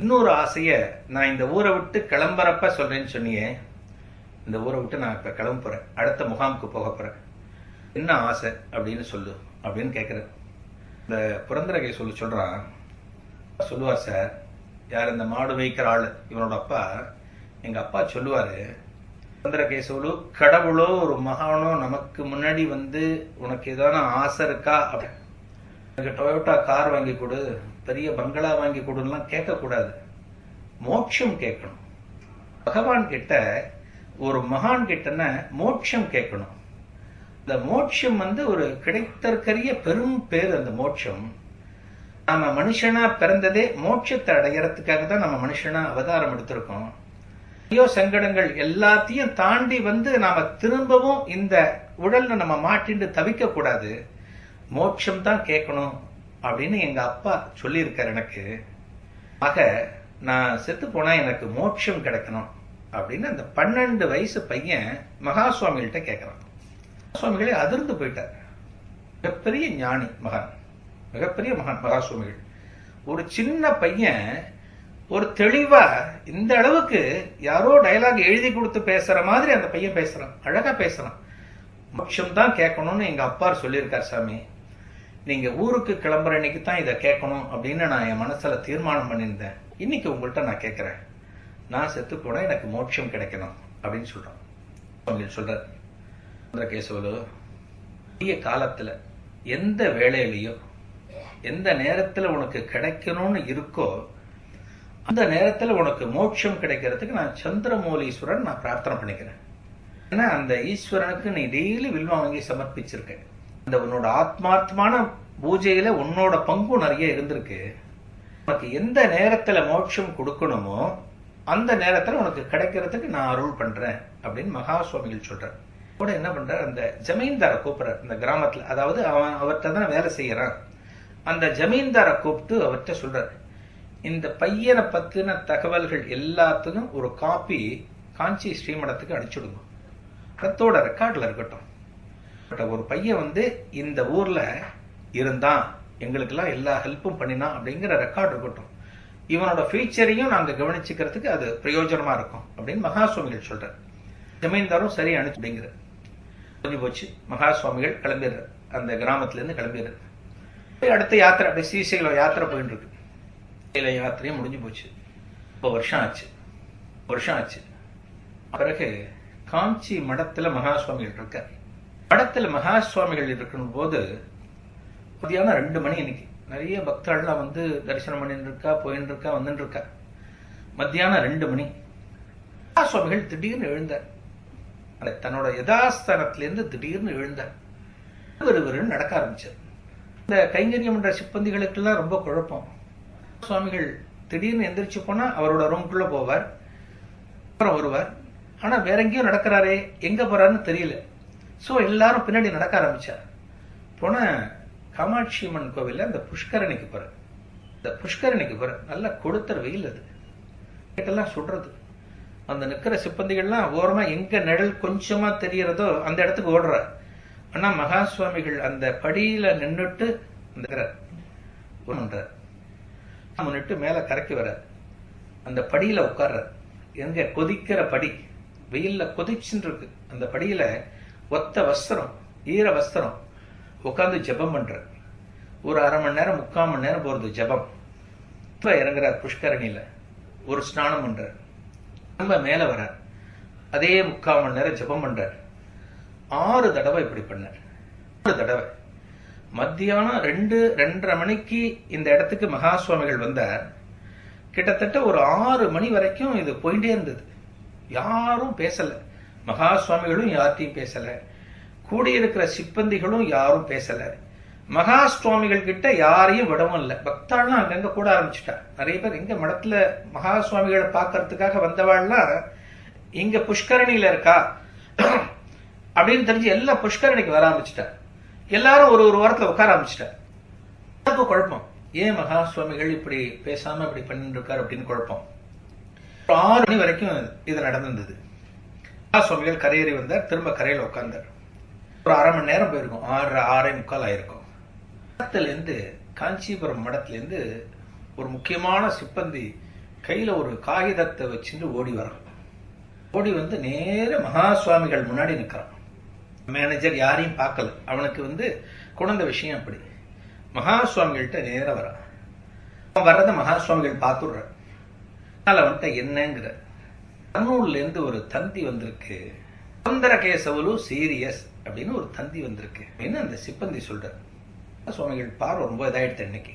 இன்னொரு ஆசைய நான் இந்த ஊரை விட்டு கிளம்புறப்ப சொல்றேன்னு சொன்னியே, இந்த ஊரை விட்டு நான் இப்ப கிளம்ப போறேன், அடுத்த முகாமுக்கு போக போறேன், என்ன ஆசை அப்படின்னு சொல்லு அப்படின்னு கேட்கிறேன். இந்த புரந்தரகேசவலு சொல்றான், சொல்லுவார் சார், யார் இந்த மாடு வைக்கிற ஆளு, இவனோட அப்பா, எங்க அப்பா சொல்லுவாரு, புரந்தரகேசவலு, கடவுளோ ஒரு மகானோ நமக்கு முன்னாடி உனக்கு ஏதான ஆசை இருக்கா, எனக்கு டொயோட்டா கார் வாங்கி கொடு, பெரிய பங்களா வாங்கி கொடுலாம் கேட்க கூடாது, மோட்சம் கேட்கணும். பகவான் கிட்ட, ஒரு மகான் கிட்டன மோட்சம் கேட்கணும். இந்த மோட்சம் ஒரு கிடைத்தற்கரிய பெரும் பேர். அந்த மோட்சம், நம்ம மனுஷனா பிறந்ததே மோட்சத்தை அடையறதுக்காக தான் நம்ம மனுஷனா அவதாரம் எடுத்திருக்கோம். ஐயோ சங்கடங்கள் எல்லாத்தையும் தாண்டி நாம திரும்பவும் இந்த உடல்ல நம்ம மாட்டிண்டு தவிக்க கூடாது, மோட்சம் தான் கேட்கணும் அப்படின்னு எங்க அப்பா சொல்லியிருக்காரு எனக்கு. ஆக நான் செத்து போனா எனக்கு மோட்சம் கிடைக்கணும் அப்படின்னு அந்த 12 வயசு பையன் மகா சுவாமிகள்கிட்ட கேட்கிறான். சுவாமிகளே அதிர்ந்து போயிட்டார். மிகப்பெரிய ஞானி மகான், மிகப்பெரிய மகான் மகா சுவாமிகள். ஒரு சின்ன பையன் ஒரு தெளிவா இந்த அளவுக்கு யாரோ டயலாக் எழுதி கொடுத்து பேசுற மாதிரி அந்த பையன் பேசுறான், அழகா பேசுறான். மோட்சம் தான் கேட்கணும்னு எங்க அப்பா சொல்லியிருக்கார் சாமி, நீங்க ஊருக்கு கிளம்புற அன்னைக்கு தான் இதை கேட்கணும் அப்படின்னு நான் என் மனசுல தீர்மானம் பண்ணியிருந்தேன். இன்னைக்கு உங்கள்கிட்ட நான் கேட்கிறேன், நான் செத்து போனா எனக்கு மோட்சம் கிடைக்கணும் அப்படின்னு சொல்றான். சொல்றார் புரந்தரகேசவலு, புதிய காலத்துல எந்த வேளையிலையோ எந்த நேரத்துல உனக்கு கிடைக்கணும்னு இருக்கோ அந்த நேரத்துல உனக்கு மோட்சம் கிடைக்கிறதுக்கு நான் சந்திரமௌலீஸ்வரன் நான் பிரார்த்தனை பண்ணிக்கிறேன். ஏன்னா அந்த ஈஸ்வரனுக்கு நீ டெய்லி வில்வம் வாங்கி சமர்ப்பிச்சிருக்க. அந்த உன்னோட ஆத்மார்த்தமான பூஜையில உன்னோட பங்கு நிறைய இருந்திருக்கு. உனக்கு எந்த நேரத்துல மோட்சம் கொடுக்கணுமோ அந்த நேரத்துல உனக்கு கிடைக்கிறதுக்கு நான் அருள் பண்றேன் அப்படின்னு மகா சுவாமிகள் சொல்றார். கூட என்ன பண்றார், அந்த ஜமீன்தாரை கூப்பிடுறார். இந்த கிராமத்துல, அதாவது அவன் அவர்கிட்ட தான் வேலை செய்யறான். அந்த ஜமீன்தாரை கூப்பிட்டு அவர்கிட்ட சொல்றார், இந்த பையனை பத்தின தகவல்கள் எல்லாத்துக்கும் ஒரு காப்பி காஞ்சி ஸ்ரீமடத்துக்கு அனுப்பிச்சுடுங்க, அதோட ரெக்கார்ட்ல இருக்கட்டும். ஒரு பையன் இந்த ஊர்ல இருந்தான், எங்களுக்கெல்லாம் எல்லா ஹெல்ப்பும் பண்ணினா அப்படிங்கிற ரெக்கார்ட் இருக்கட்டும், இவனோட ஃபியூச்சரையும் நாங்க கவனிச்சுக்கிறதுக்கு அது பிரயோஜனமா இருக்கும் அப்படின்னு மகா சுவாமிகள் சொல்றார். ஜமீன்தாரும் சரி அனுப்பிச்சு அப்படிங்கிற புரிஞ்சு போச்சு. மகா சுவாமிகள் கிளம்பிடுறார், அந்த கிராமத்துல இருந்து கிளம்பிடுறார். அடுத்த யாத்திரை, அப்படியே ஸ்ரீசைலம் யாத்திரை போயிட்டு இருக்கு. யாத்திரையும் முடிஞ்சு போச்சு. இப்போ வருஷம் ஆச்சு. பிறகு காஞ்சி மடத்துல மகா சுவாமிகள் இருக்கார். மடத்துல மகா சுவாமிகள் இருக்கும் போது மதியானம் 2 மணி. இன்னைக்கு நிறைய பக்தர்கள்லாம் தரிசனம் பண்ணிட்டு இருக்கா, போயின்னு இருக்கா, வந்துட்டு இருக்கா. மத்தியானம் 2 மணி மகா சுவாமிகள் திடீர்னு எழுந்தார். தன்னோட யதாஸ்தானத்திலிருந்து திடீர்னு எழுந்தார். விறுவிறுன்னு நடக்க ஆரம்பிச்சார். இந்த கைங்கரியம் என்ற சிப்பந்திகளுக்கெல்லாம் ரொம்ப குழப்பம். சுவாமிகள் திடீர்னு எந்திரிச்சு போனா அவரோட ரூம்குள்ள போவார், அப்புறம் வருவார். ஆனா வேற எங்கேயும் நடக்கிறாரே, எங்க போறாருன்னு தெரியல. சோ எல்லாரும் பின்னாடி நடக்க ஆரம்பிச்சார். போன காமாட்சி அம்மன் கோவில்ல இந்த புஷ்கரணிக்கு போற நல்ல கொளுத்தர் வெயில், அது கேட்டெல்லாம் சுடுறது. அந்த நிக்கிற சிப்பந்திகள்லாம் ஓரமா எங்க நிழல் கொஞ்சமா தெரியறதோ அந்த இடத்துக்கு ஓடுற. ஆனா மகா சுவாமிகள் அந்த படியில நின்றுட்டு முன்னிட்டு மேல கரைக்கு வர அந்த படியில உட்கார்ற. எங்க கொதிக்கிற படி, வெயில்ல கொதிச்சுட்டு இருக்கு. அந்த படியில ஒத்த வஸ்திரம், ஈர வஸ்திரம், உட்காந்து ஜெபம் பண்ற. ஒரு அரை மணி நேரம் 3/4 மணி நேரம் போறது ஜெபம். இறங்குறார் புஷ்கரணியில, ஒரு ஸ்நானம் பண்றார். ரொம்ப மேல வர்றார், அதே 3/4 மணி நேரம் ஜெபம் பண்றார். 6 தடவை இப்படி பண்ணார். 6 தடவை. மத்தியானம் 2-2:30 மணிக்கு இந்த இடத்துக்கு மகா சுவாமிகள் வந்தார். கிட்டத்தட்ட ஒரு 6 மணி வரைக்கும் இது போயிட்டே இருந்தது. யாரும் பேசல, மகா சுவாமிகளும் யார்ட்டையும் பேசல, கூடியிருக்கிற சிப்பந்திகளும் யாரும் பேசல. மகா சுவாமிகள் கிட்ட யாரையும் விடவும் இல்லை. பக்தாள்லாம் அங்கங்க கூட ஆரம்பிச்சுட்டா. நிறைய பேர் எங்க மடத்துல மகா சுவாமிகளை பார்க்கறதுக்காக வந்தவாள்லாம் இங்க புஷ்கரணியில இருக்கா அப்படின்னு தெரிஞ்சு எல்லாம் புஷ்கரணிக்கு வர ஆரம்பிச்சுட்டா. எல்லாரும் ஒரு வாரத்துல உட்கார ஆரம்பிச்சுட்டா. குழப்பம், ஏன் மகா சுவாமிகள் இப்படி பேசாம இப்படி பண்ணிட்டு இருக்காரு அப்படின்னு குழப்பம். 6 மணி வரைக்கும் இது நடந்திருந்தது. மகா சுவாமிகள் கரையேறி வந்தார், திரும்ப கரையில உட்கார்ந்தார். ஒரு அரை மணி நேரம் போயிருக்கும், 6:45 ஆயிருக்கும். மடத்துல இருந்து, காஞ்சிபுரம் மடத்துல இருந்து ஒரு முக்கியமான சிப்பந்தி கையில ஒரு காகிதத்தை வச்சுட்டு ஓடி வரான். ஓடி வந்து நேர மகா சுவாமிகள் முன்னாடி நிற்கிறான். மேனேஜர் யாரையும் பார்க்கல, அவனுக்கு குழந்த விஷயம் அப்படி. மகா சுவாமிகள்கிட்ட நேர வரான். அவன் வர்றத மகா சுவாமிகள் பார்த்துடுற. அவன்கிட்ட என்னங்கிற, கர்னூல்ல இருந்து ஒரு தந்தி வந்திருக்கு, சுந்தரகேசவலு சீரியஸ் அப்படின்னு ஒரு தந்தி வந்திருக்கு அப்படின்னு அந்த சிப்பந்தி சொல்றார். சுவாமிகள் பார்வை ரொம்ப இதாயிடுத்து. இன்னைக்கு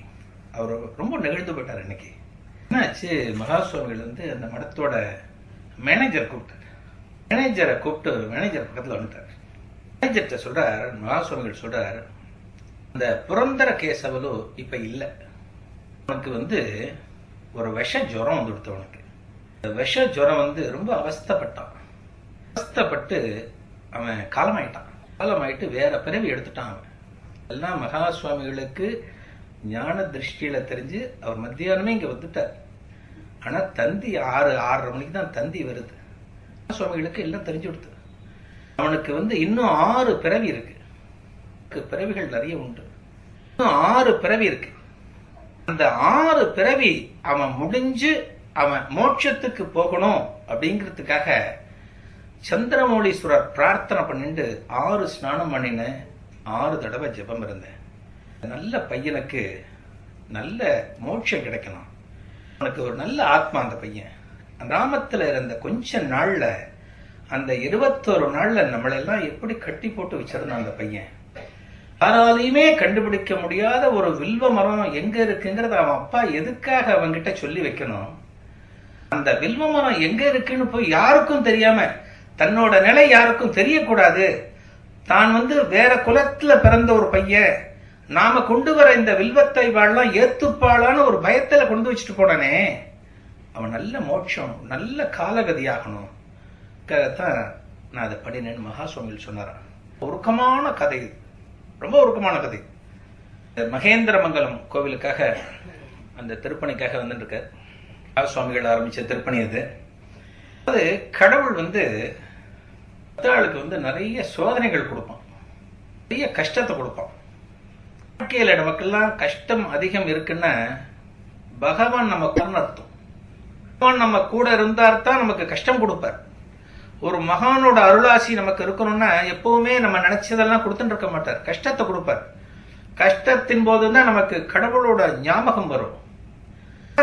அவர் ரொம்ப நெகிழ்ந்து போயிட்டார். இன்னைக்கு என்னாச்சு, மகா சுவாமிகள் அந்த மடத்தோட மேனேஜர் கூப்பிட்டார். மேனேஜரை கூப்பிட்டு மேனேஜர் பக்கத்துல வந்துட்டார். மேனேஜர்கிட்ட சொல்றார், மகா சுவாமிகள் சொல்றார், அந்த புரந்தர கேசவலு இப்ப இல்ல, உனக்கு ஒரு விஷ ஜுரம் வந்துடுத்து. உனக்கு விஷ ஜுரம் ரொம்ப அவஸ்தப்பட்டான். அவஸ்தப்பட்டு அவன் காலமாயிட்டான். காலமாயிட்டு வேற பிறவி எடுத்துட்டான். அவன் எல்லாம் மகா சுவாமிகளுக்கு ஞான திருஷ்டியில தெரிஞ்சு அவர் மத்தியானமே இங்க வந்துட்டார். ஆனா தந்தி 6:30 மணிக்கு தான் தந்தி வருது. சுவாமிகளுக்கு எல்லாம் தெரிஞ்சு கொடுத்து அவனுக்கு இன்னும் 6 பிறவி இருக்கு. பிறவிகள் நிறைய உண்டு. இன்னும் 6 பிறவி இருக்கு. அந்த 6 பிறவி அவன் முடிஞ்சு அவன் மோட்சத்துக்கு போகணும் அப்படிங்கிறதுக்காக சந்திரமௌலீஸ்வரர் பிரார்த்தனை பண்ணிட்டு 6 ஸ்நானம் பண்ணின, 6 தடவை ஜெபம் இருந்தேன். நல்ல பையனுக்கு நல்ல மோட்சம் கிடைக்கணும், அவனுக்கு ஒரு நல்ல ஆத்மா. அந்த பையன் கிராமத்துல இருந்த கொஞ்ச நாள்ல, அந்த 21 நாள்ல நம்மளெல்லாம் எப்படி கட்டி போட்டு வச்சிருந்தான் அந்த பையன். யாராலையுமே கண்டுபிடிக்க முடியாத ஒரு வில்வ மரம் எங்க இருக்குங்கிறத அவன் அப்பா எதுக்காக அவன்கிட்ட சொல்லி வைக்கணும்? அந்த வில்வ மரம் எங்க இருக்குன்னு போய் யாருக்கும் தெரியாம, தன்னோட நிலை யாருக்கும் தெரியக்கூடாது, தான் வேற குலத்துல பிறந்த ஒரு பையன், நாம கொண்டு வர இந்த வில்வத்தை வாழலாம் ஏத்துப்பாளான்னு ஒரு பயத்துல கொண்டு வச்சுட்டு போனானே, அவன் நல்ல மோட்சம் நல்ல காலகதியாகணும். தான் நான் அதை படினேன்னு மகா சுவாமிகள் சொன்னாரான். உருக்கமான கதை, ரொம்ப உருக்கமான கதை. மகேந்திரமங்கலம் கோவிலுக்காக அந்த திருப்பணிக்காக வந்துட்டு இருக்க மகா சுவாமிகள் ஆரம்பிச்ச திருப்பணி அது. அது கடவுள் பக்தர்களுக்கு நிறைய சோதனைகள் கொடுப்பான், நிறைய கஷ்டத்தை கொடுப்பான். வாழ்க்கையில நமக்கெல்லாம் கஷ்டம் அதிகம் இருக்குன்னா பகவான் நம்ம கூட அர்த்தம். பகவான் நம்ம கூட இருந்தால்தான் நமக்கு கஷ்டம் கொடுப்பார். ஒரு மகானோட அருளாசி நமக்கு இருக்கணும்னா எப்பவுமே நம்ம நினைச்சதெல்லாம் கொடுத்துட்டு இருக்க மாட்டார், கஷ்டத்தை கொடுப்பார். கஷ்டத்தின் போதுதான் நமக்கு கடவுளோட ஞாபகம் வரும்.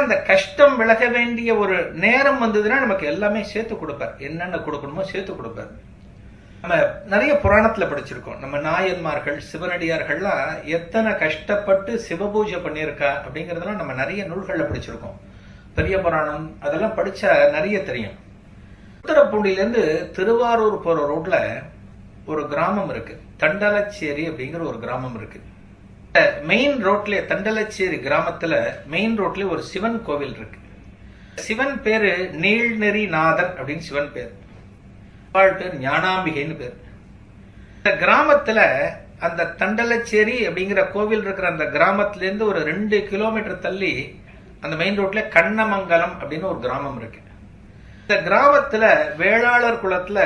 அந்த கஷ்டம் விலக வேண்டிய ஒரு நேரம் வந்ததுன்னா நமக்கு எல்லாமே சேர்த்து கொடுப்பார். என்னென்ன கொடுக்கணுமோ சேர்த்து கொடுப்பார். நம்ம நிறைய புராணத்துல படிச்சிருக்கோம். நம்ம நாயன்மார்கள் சிவனடியார்கள்லாம் எத்தனை கஷ்டப்பட்டு சிவபூஜை பண்ணியிருக்கா அப்படிங்கறதெல்லாம் நம்ம நிறைய நூல்கள்ல படிச்சிருக்கோம். பெரிய புராணம் அதெல்லாம் படிச்சா நிறைய தெரியும். உத்தரப்பூண்டில இருந்து திருவாரூர் போற ரோட்ல ஒரு கிராமம் இருக்கு, தண்டலச்சேரி அப்படிங்கிற ஒரு கிராமம் இருக்கு. மெயின் ரோட்ல, தண்டலச்சேரி கிராமத்துல மெயின் ரோட்ல ஒரு சிவன் கோவில் இருக்கு. சிவன் பேரு நீழ்நெறிநாதர் அப்படின்னு சிவன் பேர். பேர் ஞானாம்பிகைன்னு பேர். இந்த கிராமத்துல அந்த தண்டலச்சேரி அப்படிங்கிற கோவில் இருக்கிற அந்த கிராமத்துல இருந்து ஒரு 2 கிலோமீட்டர் தள்ளி அந்த மெயின் ரோட்ல கண்ணமங்கலம் அப்படின்னு ஒரு கிராமம் இருக்கு. இந்த கிராமத்துல வேளாளர் குலத்துல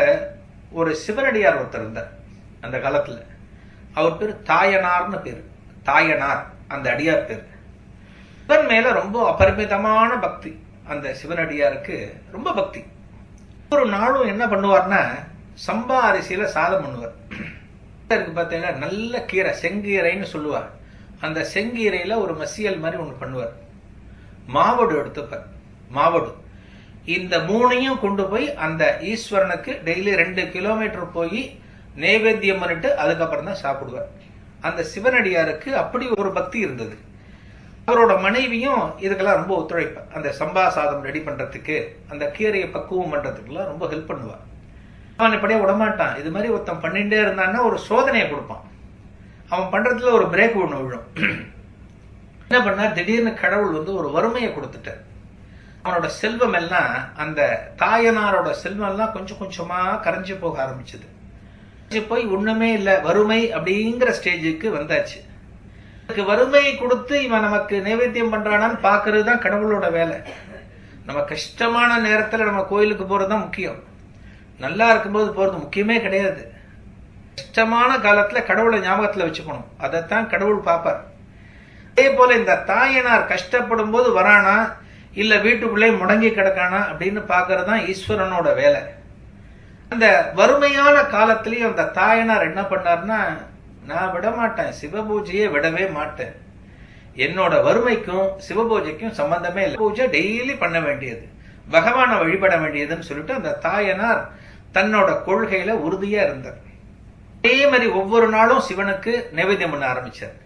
ஒரு சிவனடியார் ஒருத்தர் இருந்தார் அந்த காலத்துல. அவர் பேர் தாயனார்னு பேரு. தாயனார் அந்த அடியார் பேர். சிவன் மேல ரொம்ப அபரிமிதமான பக்தி. அந்த சிவனடியாருக்கு ரொம்ப பக்தி. ஒரு நாளும் என்ன பண்ணுவார்னா சம்பா அரிசியில சாதம் பண்ணுவார். இருக்கு பார்த்தீங்கன்னா நல்ல கீரை, செங்கீரைன்னு சொல்லுவார். அந்த செங்கீரையில ஒரு மசியல் மாதிரி ஒன்று பண்ணுவார். மாவடு எடுத்துப்பார். மாவடு இந்த மூணையும் கொண்டு போய் அந்த ஈஸ்வரனுக்கு டெய்லி 2 கிலோமீட்டர் போய் நைவேத்தியம் பண்ணிட்டு அதுக்கப்புறம் தான் சாப்பிடுவார். அந்த சிவனடியாருக்கு அப்படி ஒரு பக்தி இருந்தது. அவரோட மனைவியும் இதுக்கெல்லாம் ரொம்ப ஒத்துழைப்பார். அந்த சம்பா சாதம் ரெடி பண்றதுக்கு, அந்த கீரையை பக்குவம் பண்றதுக்கெல்லாம் ரொம்ப ஹெல்ப் பண்ணுவார். அவன் இப்படியே விடமாட்டான். இது மாதிரி ஒருத்தன் பண்ணிட்டே இருந்தான்னா ஒரு சோதனையை கொடுப்பான். அவன் பண்றதுல ஒரு பிரேக் ஒன்று விழும். என்ன பண்ணா, திடீர்னு கடவுள் ஒரு வறுமையை கொடுத்துட்டார். அவனோட செல்வம் எல்லாம், அந்த தாயனாரோட செல்வம் எல்லாம் கொஞ்சம் கொஞ்சமா கரைஞ்சு போக ஆரம்பிச்சது. போய் ஒண்ணுமே இல்லை, வறுமை அப்படிங்கிற ஸ்டேஜுக்கு வந்தாச்சு. வறுமை கொடுத்து இவன் நமக்கு நைவேத்தியம் பண்றானான்னு பாக்குறது தான் கடவுளோட வேலை. நம்ம கஷ்டமான நேரத்துல நம்ம கோயிலுக்கு போறதுதான் முக்கியம். நல்லா இருக்கும்போது போறது முக்கியமே கிடையாது. கஷ்டமான காலத்துல கடவுளை ஞாபகத்துல வச்சுக்கணும். அதைத்தான் கடவுள் பார்ப்பார். அதே போல இந்த தாயனார் கஷ்டப்படும் போது வரானா இல்ல வீட்டுக்குள்ளே முடங்கி கிடக்கானா அப்படின்னு பாக்குறது தான் ஈஸ்வரனோட வேலை. அந்த வறுமையான காலத்திலயும் அந்த தாயனார் என்ன பண்ணார்னா, நான் விட மாட்டேன், சிவபூஜையே விடவே மாட்டேன். என்னோட வறுமைக்கும் சிவபூஜைக்கும் சம்பந்தமே இல்லை. பூஜை டெய்லி பண்ண வேண்டியது, பகவானை வழிபட வேண்டியதுன்னு சொல்லிட்டு அந்த தாயனார் தன்னோட கொள்கையில உறுதியா இருந்தார். அதே மாதிரி ஒவ்வொரு நாளும் சிவனுக்கு நைவேத்தியம் பண்ண ஆரம்பிச்சார்.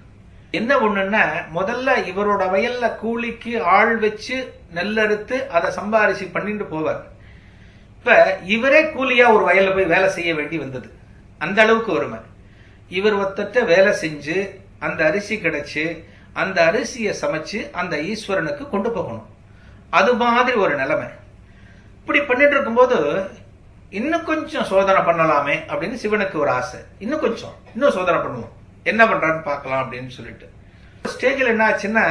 என்ன ஒண்ணுன்னா, முதல்ல இவரோட வயல்ல கூலிக்கு ஆள் வச்சு நெல்லறுத்து அதை சம்பாரிச்சு பண்ணிட்டு போவார். இப்ப இவரே கூலியா ஒரு வயல்ல போய் வேலை செய்ய வேண்டி வந்தது. அந்த அளவுக்கு வறுமை. இவர் ஒத்தட்ட வேலை செஞ்சு அந்த அரிசி கிடைச்சு அந்த அரிசியை சமைச்சு அந்த ஈஸ்வரனுக்கு கொண்டு போகணும். அது மாதிரி ஒரு நிலைமை. இப்படி பண்ணிட்டு இருக்கும்போது இன்னும் கொஞ்சம் சோதனை பண்ணலாமே அப்படின்னு சிவனுக்கு ஒரு ஆசை. இன்னும் சோதனை பண்ணுவோம், என்ன பண்றான்னு பார்க்கலாம் அப்படின்னு சொல்லிட்டு ஸ்டேஜில் என்ன ஆச்சுன்னா,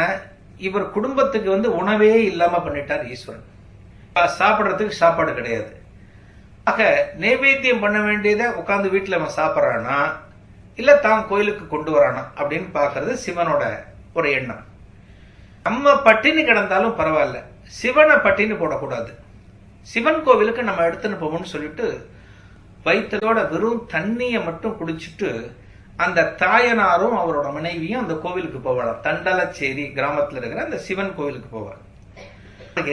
இவர் குடும்பத்துக்கு உணவே இல்லாம பண்ணிட்டார் ஈஸ்வரன். சாப்பிட்றதுக்கு சாப்பாடு கிடையாது. ஆக நைவேத்தியம் பண்ண வேண்டியதை உட்காந்து வீட்டுல அவன் சாப்பிட்றானா இல்ல தான் கோயிலுக்கு கொண்டு வரானா அப்படின்னு பாக்குறது சிவனோட ஒரு எண்ணம். நம்ம பட்டினி கிடந்தாலும் பரவாயில்ல, சிவனை பட்டினி போடக்கூடாது. சிவன் கோவிலுக்கு நம்ம எடுத்துன்னு போவோம்னு சொல்லிட்டு வயிற்றோட வெறும் தண்ணியை மட்டும் குடிச்சிட்டு அந்த தாயனாரும் அவரோட மனைவியும் அந்த கோவிலுக்கு போவாளாம். தண்டலச்சேரி கிராமத்துல இருக்கிற அந்த சிவன் கோவிலுக்கு போவார்.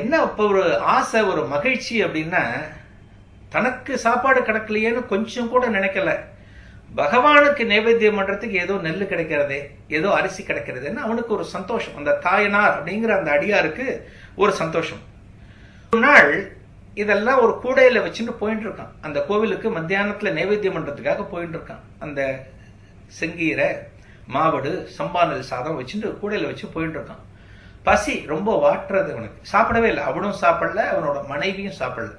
என்ன இப்ப ஒரு ஆசை, ஒரு மகிழ்ச்சி அப்படின்னா, தனக்கு சாப்பாடு கிடைக்கலையேன்னு கொஞ்சம் கூட நினைக்கல. பகவானுக்கு நைவேத்தியம் பண்றதுக்கு ஏதோ நெல்லு கிடைக்கிறதே, ஏதோ அரிசி கிடைக்கிறதுன்னு அவனுக்கு ஒரு சந்தோஷம். அந்த தாயனார் அப்படிங்கிற அந்த அடியாருக்கு ஒரு சந்தோஷம். ஒரு நாள் இதெல்லாம் ஒரு கூடையில வச்சுட்டு போயிட்டு இருக்கான். அந்த கோவிலுக்கு மத்தியானத்துல நைவேத்தியம் பண்றதுக்காக போயிட்டு இருக்கான். அந்த செங்கீரை, மாவடு, சம்பானல் சாதம் வச்சுட்டு கூடையில வச்சு போயிட்டு இருக்கான். பசி ரொம்ப வாட்டுறது அவனுக்கு. சாப்பிடவே இல்லை. அவனும் சாப்பிடல, அவனோட மனைவியும் சாப்பிடல.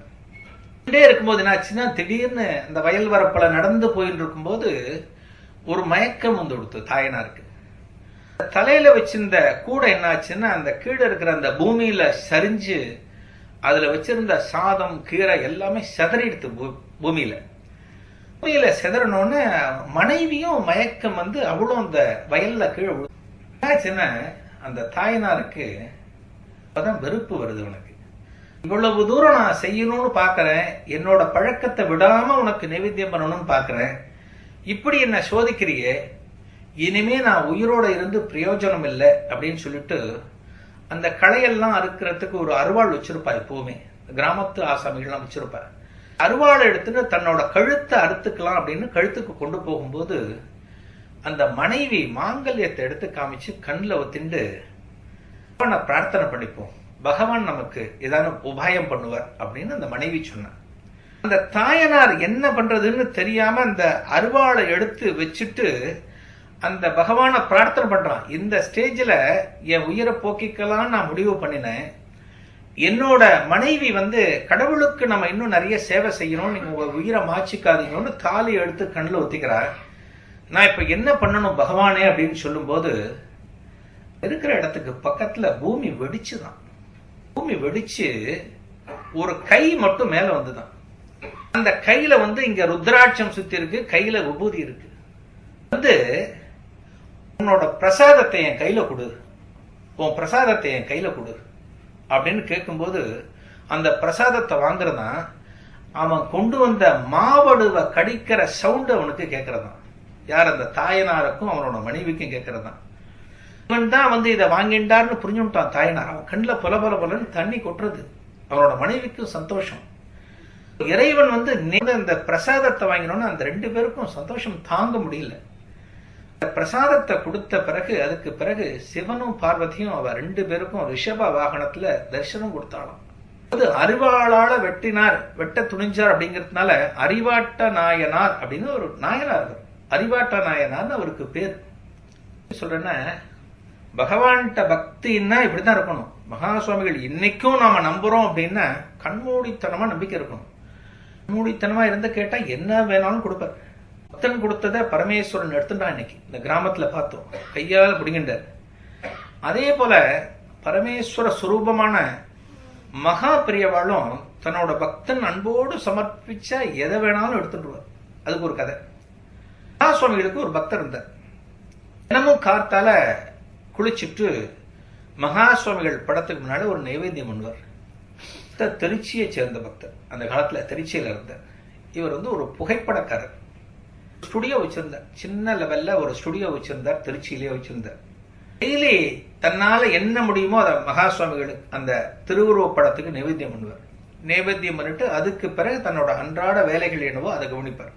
இருக்கும்போது என்னாச்சுன்னா, திடீர்னு அந்த வயல் வரப்புல நடந்து போயிட்டு இருக்கும்போது ஒரு மயக்கம் கொடுத்து தாயனாருக்கு. தலையில வச்சிருந்த கூடை என்ன ஆச்சுன்னா, அந்த கீழே இருக்கிற அந்த பூமியில சரிஞ்சு அதுல வச்சிருந்த சாதம், கீரை எல்லாமே செதறிடுத்து. பூமியில செதறணும்னு மனைவியும் மயக்கம் அவளும் அந்த வயல்ல கீழே என்னாச்சுன்னா, அந்த தாயனாருக்கு அப்பதான் வெறுப்பு வருது. உனக்கு இவ்வளவு தூரம் நான் செய்யணும்னு பாக்குறேன், என்னோட பழக்கத்தை விடாம உனக்கு நைவேத்தியம் பண்ணணும்னு பாக்குறேன், இப்படி என்ன சோதிக்கிறியே, இனிமே நான் உயிரோட இருந்து பிரயோஜனம் இல்லை அப்படின்னு சொல்லிட்டு அந்த களையெல்லாம் அறுக்கிறதுக்கு ஒரு அருவாள் வச்சிருப்பா. எப்பவுமே கிராமத்து ஆசாமிகள்லாம் வச்சிருப்பா. அருவாளை எடுத்துட்டு தன்னோட கழுத்தை அறுத்துக்கலாம் அப்படின்னு கழுத்துக்கு கொண்டு போகும்போது அந்த மனைவி மாங்கல்யத்தை எடுத்து காமிச்சு கண்ணில் ஒத்திண்டு பிரார்த்தனை பண்ணிப்போம், பகவான் நமக்கு ஏதாவது உபாயம் பண்ணுவார் அப்படின்னு அந்த மனைவி சொன்னார். அந்த தாயனார் என்ன பண்றதுன்னு தெரியாம அந்த அருவாளை எடுத்து வச்சுட்டு அந்த பகவானை பிரார்த்தனை பண்றான். இந்த ஸ்டேஜில் என் உயிரை போக்கிக்கலாம் நான் முடிவு பண்ணினேன். என்னோட மனைவி கடவுளுக்கு நம்ம இன்னும் நிறைய சேவை செய்யணும், நீங்க உங்க உயிரை மாச்சிக்காதீங்கன்னு தாலி எடுத்து கண்ணில் ஒத்திக்கிறார். நான் இப்ப என்ன பண்ணணும் பகவானே அப்படின்னு சொல்லும் போது இருக்கிற இடத்துக்கு பக்கத்துல பூமி வெடிச்சுதான். பூமி வெடிச்சு ஒரு கை மட்டும் மேல வந்துதான். அந்த கையில இங்க ருத்ராட்சம் சுத்தி இருக்கு, கையில விபூதி இருக்கு. உன்னோட பிரசாதத்தை என் கையில கொடு, உன் பிரசாதத்தை என் கையில கொடு அப்படின்னு கேட்கும்போது அந்த பிரசாதத்தை வாங்குறதான் அவன் கொண்டு வந்த மாவடுவை கடிக்கிற சவுண்ட் அவனுக்கு கேட்கறதான். யார்? அந்த தாயனாருக்கும் அவனோட மனைவிக்கும் கேட்கறதான். இவன் தான் வந்து இதை வாங்கிண்டார்னு புரிஞ்சுட்டான் தாயனார். அவன் கண்ணில் பொல பொல பொலன்னு தண்ணி கொட்டுறது. அவனோட மனைவிக்கும் சந்தோஷம். இறைவன் வந்து இந்த பிரசாதத்தை வாங்கினோன்னு அந்த 2 பேருக்கும் சந்தோஷம் தாங்க முடியல. பிரசாதத்தை கொடுத்த பிறகு அதுக்கு பிறகு சிவனும் பார்வதியும் அவ 2 பேருக்கும் ரிஷப வாகனத்துல தரிசனம் கொடுத்தாலும். அது அறிவாளால வெட்ட துணிஞ்சார் அப்படிங்கிறதுனால அறிவாட்ட நாயனார் அப்படின்னு ஒரு நாயனார். அறிவாட்ட நாயனார்னு அவருக்கு பேர். சொல்றேன்னா பகவான்கிட்ட பக்தின்னா இப்படிதான் இருக்கணும். மகா சுவாமிகள் இன்னைக்கும் நாம நம்புறோம் அப்படின்னா கண்மூடித்தனமா நம்பிக்கை இருக்கணும். கண்மூடித்தனமா இருந்து கேட்டா என்ன வேணாலும் கொடுப்பார். பக்தன் கொடுத்ததை பரமேஸ்வரன் எடுத்துட்டான். இன்னைக்கு இந்த கிராமத்துல பார்த்தோம், கையால் பிடிங்கின்றார். அதே போல பரமேஸ்வர சுரூபமான மகா பிரியவாளும் தன்னோட பக்தன் அன்போடு சமர்ப்பிச்சா எதை வேணாலும் எடுத்துடுவார். அதுக்கு ஒரு கதை. மகா சுவாமிகளுக்கு ஒரு பக்தர் இருந்தார். தினமும் காத்தால குளிச்சுட்டு மகா சுவாமிகள் படத்துக்கு முன்னாடி ஒரு நைவேத்தியம் பண்ணுவார். திருச்சியை சேர்ந்த பக்தர். அந்த காலத்துல திருச்சியில இருந்தார். இவர் வந்து ஒரு புகைப்படக்காரர். ஸ்டுடியோ வச்சிருந்தார். சின்ன லெவல்ல ஒரு ஸ்டுடியோ வச்சிருந்தார். திருச்சியிலேயே வச்சிருந்தார். டெய்லி தன்னால என்ன முடியுமோ அதை மகா சுவாமிகளுக்கு அந்த திருவுருவ படத்துக்கு நைவேத்தியம் பண்ணுவார். நைவேத்தியம் பண்ணிட்டு அதுக்கு பிறகு தன்னோட அன்றாட வேலைகள் என்னவோ அதை கவனிப்பார்.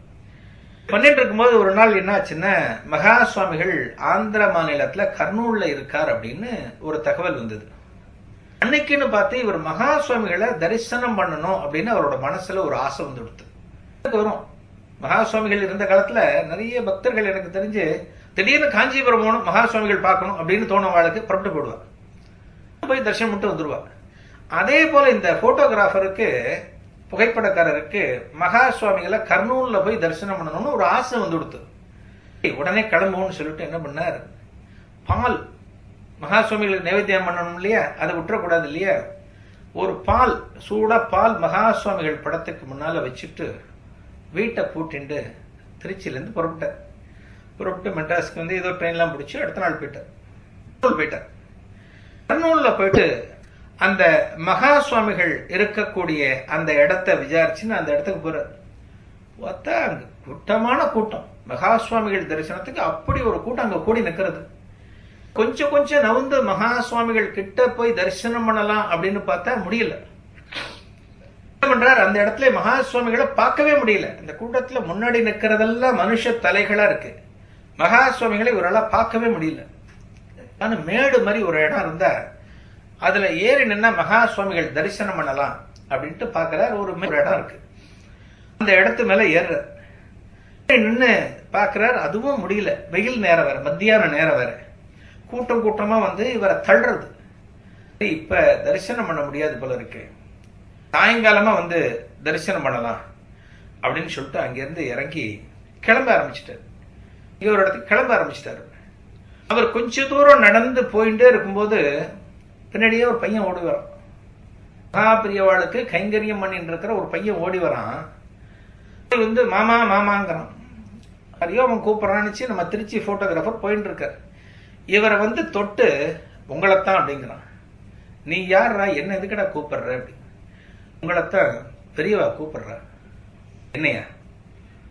பண்ணிட்டு இருக்கும்போது ஒரு நாள் என்ன ஆச்சுன்னா, மகா சுவாமிகள் ஆந்திர மாநிலத்துல கர்னூல்ல இருக்கார் அப்படின்னு ஒரு தகவல் வந்தது. அன்னைக்குன்னு பார்த்து இவர் மகா சுவாமிகளை தரிசனம் பண்ணணும் அப்படின்னு அவரோட மனசுல ஒரு ஆசை வந்து கொடுத்து வரும். மகா சுவாமிகள் இருந்த காலத்துல நிறைய பக்தர்கள் எனக்கு தெரிஞ்சு திடீர்னு காஞ்சிபுரம் போகணும், மகா சுவாமிகள் பார்க்கணும் அப்படின்னு தோணவாளுக்கு புறப்பட்டு போடுவா. போய் தரிசனம் மட்டும் வந்துருவா. அதே போல இந்த போட்டோகிராஃபருக்கு, புகைப்படக்காரருக்கு மகா சுவாமிகளை கர்னூல்ல போய் தரிசனம் பண்ணணும்னு ஒரு ஆசை வந்து கொடுத்து உடனே கிளம்புவோம்னு சொல்லிட்டு என்ன பண்ணார், பால் மகா சுவாமிகளுக்கு நைவேத்தியம் பண்ணணும் இல்லையா, அதை விட்டுறக்கூடாது இல்லையா, ஒரு பால் சூடா பால் மகா சுவாமிகள் படத்துக்கு முன்னால வச்சுட்டு வீட்டை பூட்டிண்டு திருச்சியிலேருந்து புறப்பட்டு மெட்ராஸ்க்கு வந்து ஏதோ ட்ரெயின்லாம் பிடிச்சி அடுத்த நாள் போயிட்டார். கர்னூல்ல போயிட்டு அந்த மகா சுவாமிகள் இருக்கக்கூடிய அந்த இடத்தை விசாரிச்சுன்னு அந்த இடத்துக்கு போறார். பார்த்தா அங்க கூட்டமான கூட்டம். மகா சுவாமிகள் தரிசனத்துக்கு அப்படி ஒரு கூட்டம் அங்க கூடி நிற்கிறது. கொஞ்சம் நவுந்து மகா சுவாமிகள் கிட்ட போய் தரிசனம் பண்ணலாம் அப்படின்னு பார்த்தா முடியல. என்ன பண்றார், அந்த இடத்துல மகா சுவாமிகளை பார்க்கவே முடியல. அந்த கூட்டத்துல முன்னாடி நிற்கிறதெல்லாம் மனுஷ தலைகளா இருக்கு. மகா சுவாமிகளை இவரால் பார்க்கவே முடியல. ஆனா மேடு மாதிரி ஒரு இடம் இருந்தா அதுல ஏறி நின்னா மகா சுவாமிகள் தரிசனம் பண்ணலாம் அப்படின்ட்டு பாக்குறார். ஒரு இடம் இருக்கு. அந்த இடத்து மேல ஏறுறார். நின்று பாக்குறார். அதுவும் முடியல. வெயில் நேரம் வேற, மத்தியான நேரம் வேற. கூட்டமா வந்து இவரை தள்ளுறது. இப்ப தரிசனம் பண்ண முடியாது போல இருக்கு, சாயங்காலமா வந்து தரிசனம் பண்ணலாம் அப்படின்னு சொல்லிட்டு அங்கிருந்து இறங்கி கிளம்ப ஆரம்பிச்சிட்டாரு. ஒரு இடத்துக்கு கிளம்ப ஆரம்பிச்சிட்டாரு. அவர் கொஞ்ச தூரம் நடந்து போயிட்டே இருக்கும்போது பின்னாடியே ஒரு பையன் ஓடி வரான். மகாபிரியவாளுக்கு கைங்கரியம் பண்ணிட்டு இருக்கிற ஒரு பையன் ஓடி வரான். வந்து மாமாங்கிறான். ஐயோ அவன் கூப்பிடறான்னு நம்ம திருச்சி போட்டோகிராஃபர் போயிட்டு இருக்கார். இவரை வந்து தொட்டு உங்களைத்தான் அப்படிங்கிறான். நீ யாரா, என்ன எதுக்கடா கூப்பிடுற அப்படி? உங்களைத்தான் பெரியவா கூப்பிடுற. என்னையா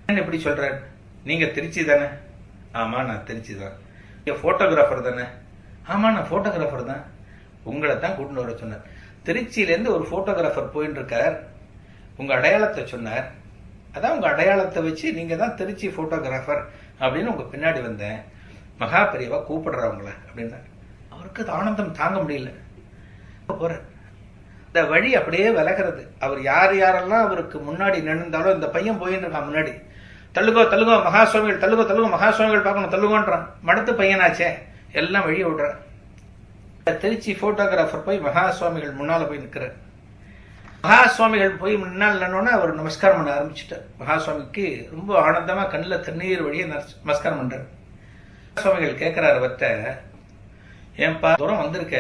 என்ன இப்படி சொல்ற? நீங்க திருச்சி தானே? ஆமா நான் திருச்சி தான். நீங்க போட்டோகிராஃபர் தானே? ஆமா நான் போட்டோகிராஃபர் தான். உங்களை தான் கூட்டிட்டு வர சொன்னார். திருச்சியிலேருந்து ஒரு போட்டோகிராஃபர் போயிட்டு இருக்கார். உங்க அடையாளத்தை சொன்னார். அதான் உங்க அடையாளத்தை வச்சு நீங்க தான் திருச்சி போட்டோகிராஃபர் அப்படின்னு உங்க பின்னாடி வந்தேன். மகா பெரியவா கூப்பிடுறவங்கள அப்படின்னா அவருக்கு ஆனந்தம் தாங்க முடியல. போற இந்த வழி அப்படியே விலகிறது. அவர் யாரெல்லாம் அவருக்கு முன்னாடி நின்றாலும் இந்த பையன் போயின்னு இருக்கான் முன்னாடி. தள்ளுகோ மகா சுவாமிகள், தள்ளுகோ மகா சுவாமிகள் பார்க்கணும், தள்ளுகோன்றான். மடத்து பையனாச்சே, எல்லாம் வழியை விடுறான். திருச்சி போட்டோகிராஃபர் போய் மகா சுவாமிகள் முன்னால போய் நிற்கிறார். மகா சுவாமிகள் போய் முன்னால் நின்னோன்னா அவர் நமஸ்காரம் பண்ண ஆரம்பிச்சுட்டார். மகா சுவாமிக்கு ரொம்ப ஆனந்தமா கண்ணில் தண்ணீர் வழியை நமஸ்காரம் பண்றாரு. சுவாமிகள் கேட்கிறார் அவர்கிட்ட, ஏன்பா தூரம் வந்திருக்க,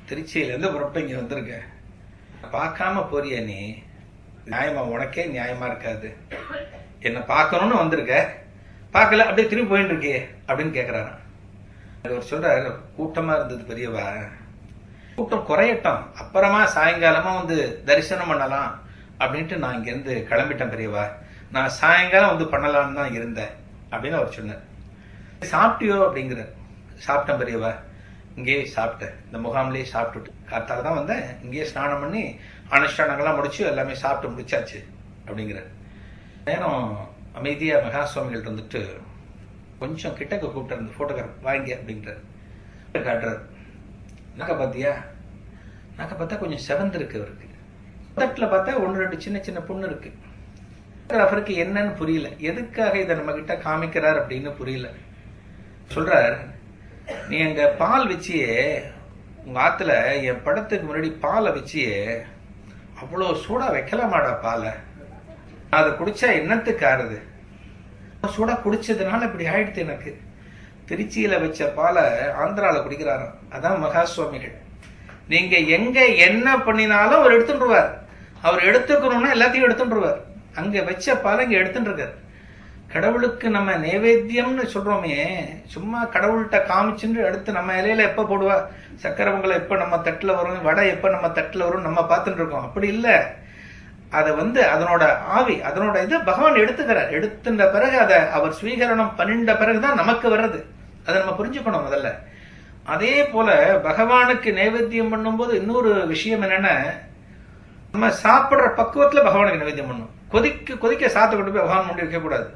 திருச்சியிலேருந்து புறப்பட்டு இங்க வந்திருக்க, பார்க்காம போறிய நீ? நியாயமா? உனக்கே நியாயமா இருக்காது. என்ன பார்க்கணும்னு வந்திருக்க, பார்க்கல அப்படியே திரும்பி போயிட்டு இருக்கே அப்படின்னு கேட்கிறாராம். அவர் சொல்றாரு, கூட்டமா இருந்தது பெரியவா, கூட்டம் குறையட்டும், அப்புறமா சாயங்காலமா வந்து தரிசனம் பண்ணலாம் அப்படின்ட்டு நான் இங்கேருந்து கிளம்பிட்டேன் பெரியவா, நான் சாயங்காலம் வந்து பண்ணலான்னு தான் இருந்தேன் அப்படின்னு அவர் சொன்னார். சாப்பிட்டியோ அப்படிங்கிற. சாப்பிட்டேன் பெரியவா, இங்கேயே சாப்பிட்டேன், இந்த முகாம்லேயே சாப்பிட்டுட்டு காத்தால தான் வந்தேன், இங்கேயே ஸ்நானம் பண்ணி அனுஷ்டானங்கள்லாம் முடிச்சு எல்லாமே சாப்பிட்டு முடிச்சாச்சு அப்படிங்கிற நேரம். அமைதியா மகா சுவாமிகள் வந்துட்டு கொஞ்சம் கிட்டக்க கூப்பிட்டு இருந்து போட்டோகிராஃப் வாங்கி அப்படிங்கிறார். காட்டுறார். நாக்க பார்த்தியா? நாக்க பார்த்தா கொஞ்சம் செவந்து இருக்கு அவருக்கு. தட்டில் பார்த்தா 1-2 சின்ன சின்ன புண்ணு இருக்கு. அவருக்கு என்னன்னு புரியல, எதுக்காக இதை நம்ம கிட்ட காமிக்கிறார் அப்படின்னு புரியல. சொல்றார், நீ அங்க பால் வச்சியே, உங்க ஆத்துல என் படத்துக்கு முன்னாடி பாலை வச்சியே, அவ்வளோ சூடா வைக்கலாமாடா பாலை? அதை குடிச்சா என்னத்துக்கு ஆறுது? சூடா குடிச்சதுனால இப்படி ஆயிடுத்து எனக்கு. திருச்சியில வச்ச பாலை ஆந்திரால குடிக்கிறாராம். அதான் மகா சுவாமிகள். நீங்க எங்க என்ன பண்ணினாலும் அவர் எடுத்துட்டுருவார். அவர் எடுத்துக்கணும்னா எல்லாத்தையும் எடுத்துட்டுருவார். அங்க வச்ச பாலை இங்க எடுத்துட்டு இருக்கார். கடவுளுக்கு நம்ம நைவேத்தியம்னு சொல்றோமே, சும்மா கடவுள்கிட்ட காமிச்சுட்டு அடுத்து நம்ம இலையில எப்ப போடுவா, சக்கரை பொங்கலை எப்ப நம்ம தட்டுல வரும், வடை எப்ப நம்ம தட்டுல வரும் நம்ம பார்த்துட்டு இருக்கோம். அப்படி இல்ல, அதை அதனோட ஆவி, அதனோட இது பகவான் எடுத்துக்கிறார். எடுத்துட்ட பிறகு அதை அவர் ஸ்வீகரணம் பண்ணிட்ட பிறகுதான் நமக்கு வர்றது. அதை நம்ம புரிஞ்சுக்கணும் முதல்ல. அதே போல பகவானுக்கு நைவேத்தியம் பண்ணும்போது இன்னொரு விஷயம் என்னன்னா, நம்ம சாப்பிடுற பக்குவத்துல பகவானுக்கு நைவேத்தியம் பண்ணணும். கொதிக்க கொதிக்க சாத்த கொண்டு போய் பகவான் முன்னாடி வைக்க கூடாது.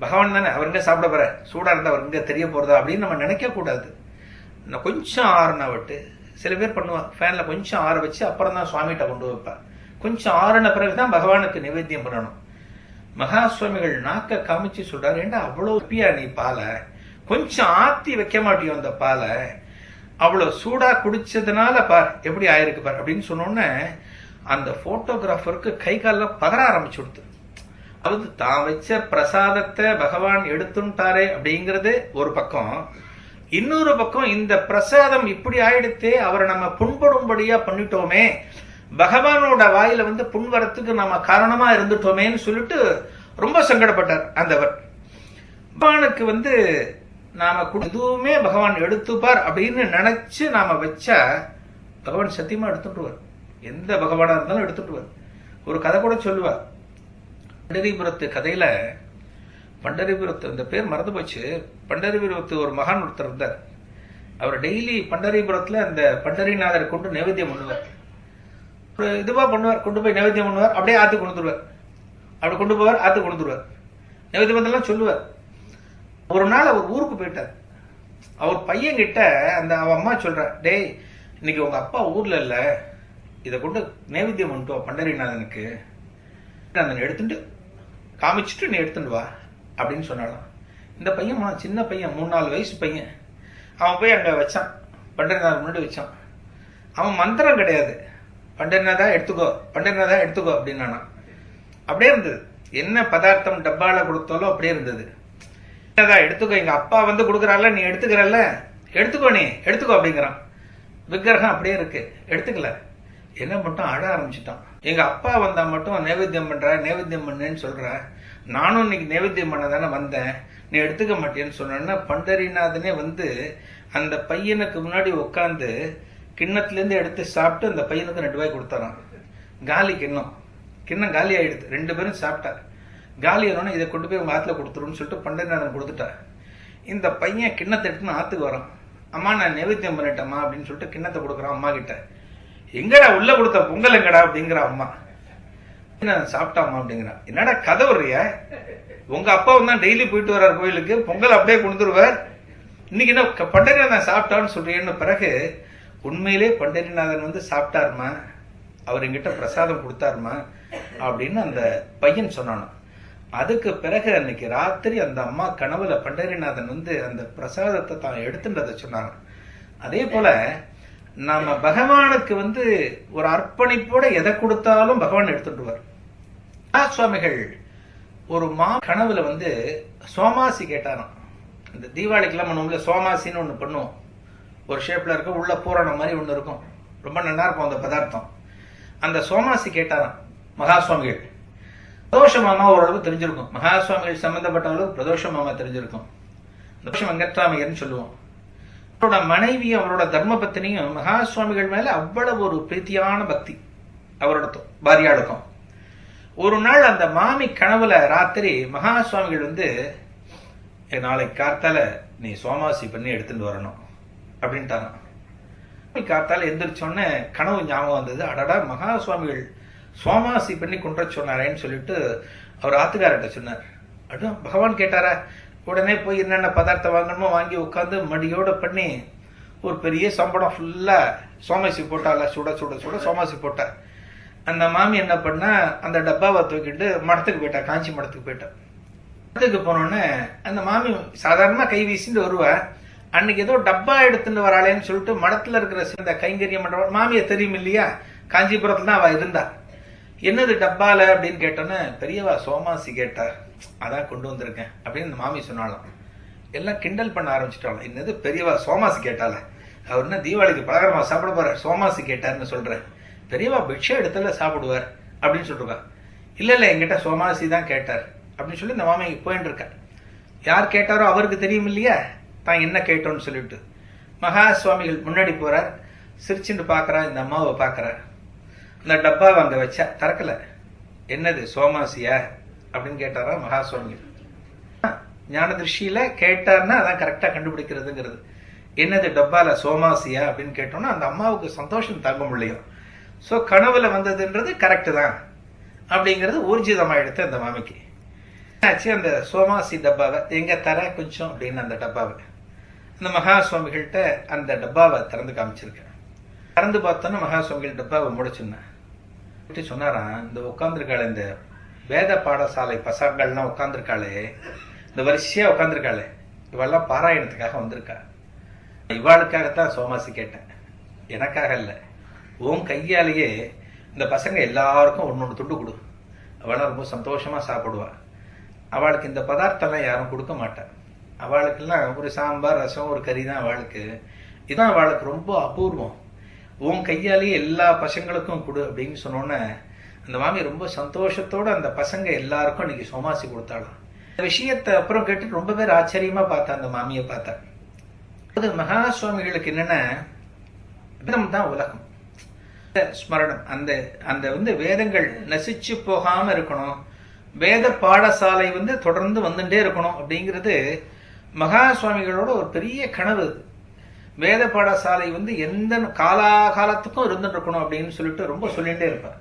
பகவான் தானே, அவர் இங்க சாப்பிட போற, சூடா இருந்தா அவர் இங்க தெரிய போறதா அப்படின்னு நம்ம நினைக்க கூடாது. கொஞ்சம் ஆறுனா விட்டு, சில பேர் பண்ணுவா, ஃபேன்ல கொஞ்சம் ஆற வச்சு அப்புறம் தான் சுவாமிகிட்ட கொண்டு வைப்பா. கொஞ்சம் ஆறுன பிறகுதான் பகவானுக்கு நிவேத்தியம் பண்ணணும். மகா சுவாமிகள் நாக்க காமிச்சு சொல்றாரு, ஏண்டா அவ்வளவு பியா நீ பாலை கொஞ்சம் ஆத்தி வைக்க மாட்டியோ அந்த பாலை, அவ்வளவு சூடா குடிச்சதுனால பார் எப்படி ஆயிருக்கு பார் அப்படின்னு சொன்னோன்னு அந்த போட்டோகிராஃபருக்கு கை கால பதற ஆரம்பிச்சு கொடுத்து. அது தான் வச்ச பிரசாதத்தை பகவான் எடுத்துட்டாரே அப்படிங்கிறது ஒரு பக்கம். இன்னொரு பக்கம் இந்த பிரசாதம் இப்படி ஆயிடுத்தே, அவரை நம்ம புண்படும்படியா பண்ணிட்டோமே, பகவானோட வாயில புண் வரத்துக்கு நம்ம காரணமா இருந்துட்டோமேன்னு சொல்லிட்டு ரொம்ப சங்கடப்பட்டார் அந்தவர். பகவானுக்கு நாம எதுவுமே பகவான் எடுத்துப்பார் அப்படின்னு நினைச்சு நாம வச்சா பகவான் சத்தியமா எடுத்துட்டுவார். எந்த பகவானா இருந்தாலும் எடுத்துட்டுவார். ஒரு கதை கூட சொல்லுவார். பண்டரிபுரத்து கதையில, பண்டரிபுரத்து அந்த பேர் மறந்து போச்சு, பண்டரிபுரத்து ஒரு மகான் ஒருத்தர் இருந்தார். அவர் டெய்லி பண்டரிபுரத்துல அந்த பண்டரிநாதர் கொண்டு நைவேத்தியம் பண்ணுவார். இதுவா பண்ணுவார், கொண்டு போய் நைவேத்தியம் பண்ணுவார், அப்படியே ஆத்து கொண்டுருவார். அப்படி கொண்டு போவார், ஆத்து கொண்டுருவார், நைவேத்தியம் சொல்லுவார். ஒரு நாள் அவர் ஊருக்கு போயிட்டார். அவர் பையன் கிட்ட அந்த அவ அம்மா சொல்ற, டேய் இன்னைக்கு உங்க அப்பா ஊர்ல இல்ல, இதை கொண்டு நைவேத்தியம் பண்ணிட்டோம் பண்டரிநாதனுக்கு, எடுத்துட்டு காமிச்சுட்டு நீ எடுத்துட்டு வா அப்படின்னு சொன்னாலும். இந்த பையன் சின்ன பையன், 3-4 வயசு பையன். அவன் போய் அங்க வச்சான், பண்டரிநாதன் முன்னாடி வச்சான். அவன் மந்திரம் கிடையாது, பண்டரிநாதா எடுத்துக்கோ, பண்டரிநாதா எடுத்துக்கோ அப்படின்னா அப்படியே இருந்தது. என்ன பதார்த்தம் டப்பால கொடுத்தாலும் அப்படியே இருந்தது. எடுத்துக்கோ, எங்க அப்பா கொடுக்கறால, நீ எடுத்துக்கிறல்ல, எடுத்துக்கோ, நீ எடுத்துக்கோ அப்படிங்கிறான். விக்கிரகம் அப்படியே இருக்கு, எடுத்துக்கல. என்ன மட்டும் அழ ஆரம்பிச்சுட்டான். எங்க அப்பா வந்தா மட்டும் நைவேத்தியம் பண்ற, நைவேத்தியம் பண்ணேன்னு சொல்ற, நானும் இன்னைக்கு நைவேத்தியம் பண்ண தானே வந்தேன், நீ எடுத்துக்க மாட்டேன்னு சொன்னா பண்டரிநாதனே அந்த பையனுக்கு முன்னாடி உட்காந்து கிண்ணத்துல இருந்து எடுத்து சாப்பிட்டு அந்த பையனுக்கு 2 ரூபாய் கொடுத்தாராம். காலி கிண்ணம் காலி ஆயிடுது. 2 பேரும் சாப்பிட்டார். காலி ஆனோன்னு இதை கொண்டு போய் உங்க ஆத்துல கொடுத்துருன்னு சொல்லிட்டு பண்டரிநாதன் கொடுத்துட்டா. இந்த பையன் கிண்ணத்தை எடுத்துன்னு ஆத்துக்கு வரான். அம்மா நான் நைவேத்தியம் பண்ணிட்டேம்மா அப்படின்னு சொல்லிட்டு கிண்ணத்தை கொடுக்குறான் அம்மா கிட்ட. எங்கடா உள்ள கொடுத்த பொங்கல் எங்கடா அப்படிங்கிற அம்மா. சாப்பிட்டாமா அப்படிங்கிறான். என்னடா கதை வர்றிய, உங்க அப்பா தான் டெய்லி போயிட்டு வர்றார் கோயிலுக்கு, பொங்கல் அப்படியே கொடுத்துருவார், இன்னைக்கு என்ன பண்டரிநாதன் சாப்பிட்டான்னு சொல்றேன்னு. பிறகு உண்மையிலே பண்டரிநாதன் சாப்பிட்டாருமா, அவர் எங்கிட்ட பிரசாதம் கொடுத்தாருமா அப்படின்னு அந்த பையன் சொன்னானோ. அதுக்கு பிறகு அன்னைக்கு ராத்திரி அந்த அம்மா கனவுல பண்டரிநாதன் அந்த பிரசாதத்தை தான் எடுத்துன்றதை சொன்னாங்க. அதே போல நாம பகவானுக்கு ஒரு அர்ப்பணிப்போட எதை கொடுத்தாலும் பகவான் எடுத்துட்டுவார். சுவாமிகள் ஒரு கனவுல சோமாசி கேட்டாராம். இந்த தீபாவளிக்கெல்லாம் பண்ணுவோம்ல, சோமாசின்னு ஒண்ணு பண்ணுவோம், ஒரு ஷேப்ல இருக்கும், உள்ள பூரணம் மாதிரி ஒண்ணு இருக்கும், ரொம்ப நல்லா இருக்கும் அந்த பதார்த்தம். அந்த சோமாசி கேட்டாராம் மகா சுவாமிகள். பிரதோஷ மாமா ஓரளவு தெரிஞ்சிருக்கும், மகா சுவாமிகள் சம்பந்தப்பட்டவர்களுக்கு பிரதோஷ மாமா தெரிஞ்சிருக்கும். வெங்கட்ராமையர்னு சொல்லுவோம். அவரோட மனைவி, அவரோட தர்ம பத்தினியும் மகா சுவாமிகள் மேல அவ்வளவு ஒரு பிரீத்தியான பக்தி அவரோட பாரியாளுக்கும். ஒரு நாள் அந்த மாமி கனவுல ராத்திரி மகா சுவாமிகள் வந்து நாளைக்கு காத்தால நீ சோமாசி பண்ணி எடுத்துட்டு வரணும் அப்படின்ட்டாங்க. காத்தால எந்திரிச்சோன்னு கனவு ஞாபகம் வந்தது. அடடா, மகா சுவாமிகள் சோமாசி பண்ணி கொண்டு சொன்னாரேன்னு சொல்லிட்டு அவர் ஆத்துக்கார்ட்ட சொன்னார். அடும் பகவான் கேட்டாரா? உடனே போய் என்னென்ன பதார்த்தம் வாங்கணுமோ வாங்கி உட்காந்து மடியோட பண்ணி ஒரு பெரிய சம்பளம் ஃபுல்லா சோமாசி போட்டால, சுட சுட சுட சோமாசி போட்டா. அந்த மாமி என்ன பண்ணா, அந்த டப்பாவை தூக்கிட்டு மடத்துக்கு போயிட்டா, காஞ்சி மடத்துக்கு போயிட்டா. மடத்துக்கு போனோடனே அந்த மாமி சாதாரணமா கை வீசிட்டு வருவா. அன்னைக்கு ஏதோ டப்பா எடுத்துட்டு வராளேன்னு சொல்லிட்டு மடத்துல இருக்கிற இந்த கைங்கரியம் பண்ற மாமியை தெரியும் இல்லையா, காஞ்சிபுரத்துல தான் அவ இருந்தா. என்னது டப்பால அப்படின்னு கேட்டோன்னு, பெரியவா சோமாசி கேட்டா, அதான் கொண்டு வந்திருக்கேன் அப்படின்னு இந்த மாமி சொன்னாலும். எல்லாம் கிண்டல் பண்ண ஆரம்பிச்சுட்டாலும், என்னது பெரியவா சோமாசி கேட்டால, அவர் என்ன தீபாவளிக்கு பலகாரமா சாப்பிட போற, சோமாசி கேட்டாருன்னு சொல்றேன். பெரியவா பிக்ஷை எடுத்துல சாப்பிடுவார் அப்படின்னு சொல்லிருக்கா. இல்ல இல்ல, என்கிட்ட சோமாசி தான் கேட்டார் அப்படின்னு சொல்லி இந்த மாமி போயிட்டு இருக்க. யார் கேட்டாரோ அவருக்கு தெரியும் இல்லையா தான் என்ன கேட்டோம்னு சொல்லிட்டு. மகா சுவாமிகள் முன்னாடி போறார், சிரிச்சுட்டு பாக்குறா, இந்த அம்மாவை பாக்குறார். இந்த டப்பாவை அங்க வச்சா திறக்கல. என்னது சோமாசியா அப்படின்னு கேட்டாரா மகா சுவாமிகள். ஞான திருஷ்டியில கேட்டார்னா அதான் கரெக்டா கண்டுபிடிக்கிறதுங்கிறது. என்னது டப்பால சோமாசியா அப்படின்னு கேட்டோம்னா அந்த அம்மாவுக்கு சந்தோஷம் தாங்க முடியும். சோ கனவுல வந்ததுன்றது கரெக்ட் தான் அப்படிங்கிறது ஊர்ஜிதமாயிடுத்து அந்த மாமிக்கு. ஆச்சு, அந்த சோமாசி டப்பாவை எங்க தர கொஞ்சம் அப்படின்னு அந்த டப்பாவை அந்த மகா சுவாமிகள்கிட்ட அந்த டப்பாவை திறந்து காமிச்சிருக்கேன். திறந்து பார்த்தோன்னா மகா சுவாமிகள் டப்பாவை முடிச்சுன்னா சொன்னாராம், இந்த உட்காந்துருக்காளே இந்த வேத பாடசாலை பசங்கள்லாம் உட்காந்துருக்காளே, இந்த வரிசையா உட்காந்துருக்காளே, இவெல்லாம் பாராயணத்துக்காக வந்திருக்கா. இவாளுக்காகத்தான் சோமாசி கேட்டேன், எனக்காக இல்ல. உன் கையாலேயே இந்த பசங்க எல்லாருக்கும் ஒன்னொன்னு துண்டு கொடு, அவளாம் ரொம்ப சந்தோஷமா சாப்பிடுவா. அவளுக்கு இந்த பதார்த்தம்லாம் யாரும் கொடுக்க மாட்டான். அவளுக்கெல்லாம் ஒரு சாம்பார் ரசம் ஒரு கறி தான் அவளுக்கு. இதான் அவளுக்கு ரொம்ப அபூர்வம். உன் கையாலேயே எல்லா பசங்களுக்கும் கொடு அப்படின்னு சொன்னோன்னே அந்த மாமி ரொம்ப சந்தோஷத்தோட அந்த பசங்க எல்லாருக்கும் இன்னைக்கு சோமாசி கொடுத்தாலும். இந்த விஷயத்தை அப்புறம் கேட்டு ரொம்ப பேர் ஆச்சரியமா பார்த்தா அந்த மாமியை பார்த்தா. அது மகா சுவாமிகளுக்கு என்னன்னா, வேதம் தான் உலகம், ஸ்மரணம். அந்த அந்த வந்து வேதங்கள் நசிச்சு போகாம இருக்கணும், வேத பாடசாலை வந்து தொடர்ந்து வந்துட்டே இருக்கணும் அப்படிங்கிறது மகா சுவாமிகளோட ஒரு பெரிய கனவு. வேத பாடசாலை வந்து எந்த காலாகாலத்துக்கும் இருந்துட்டு இருக்கணும் அப்படின்னு சொல்லிட்டு ரொம்ப சொல்லிட்டே இருப்பார்.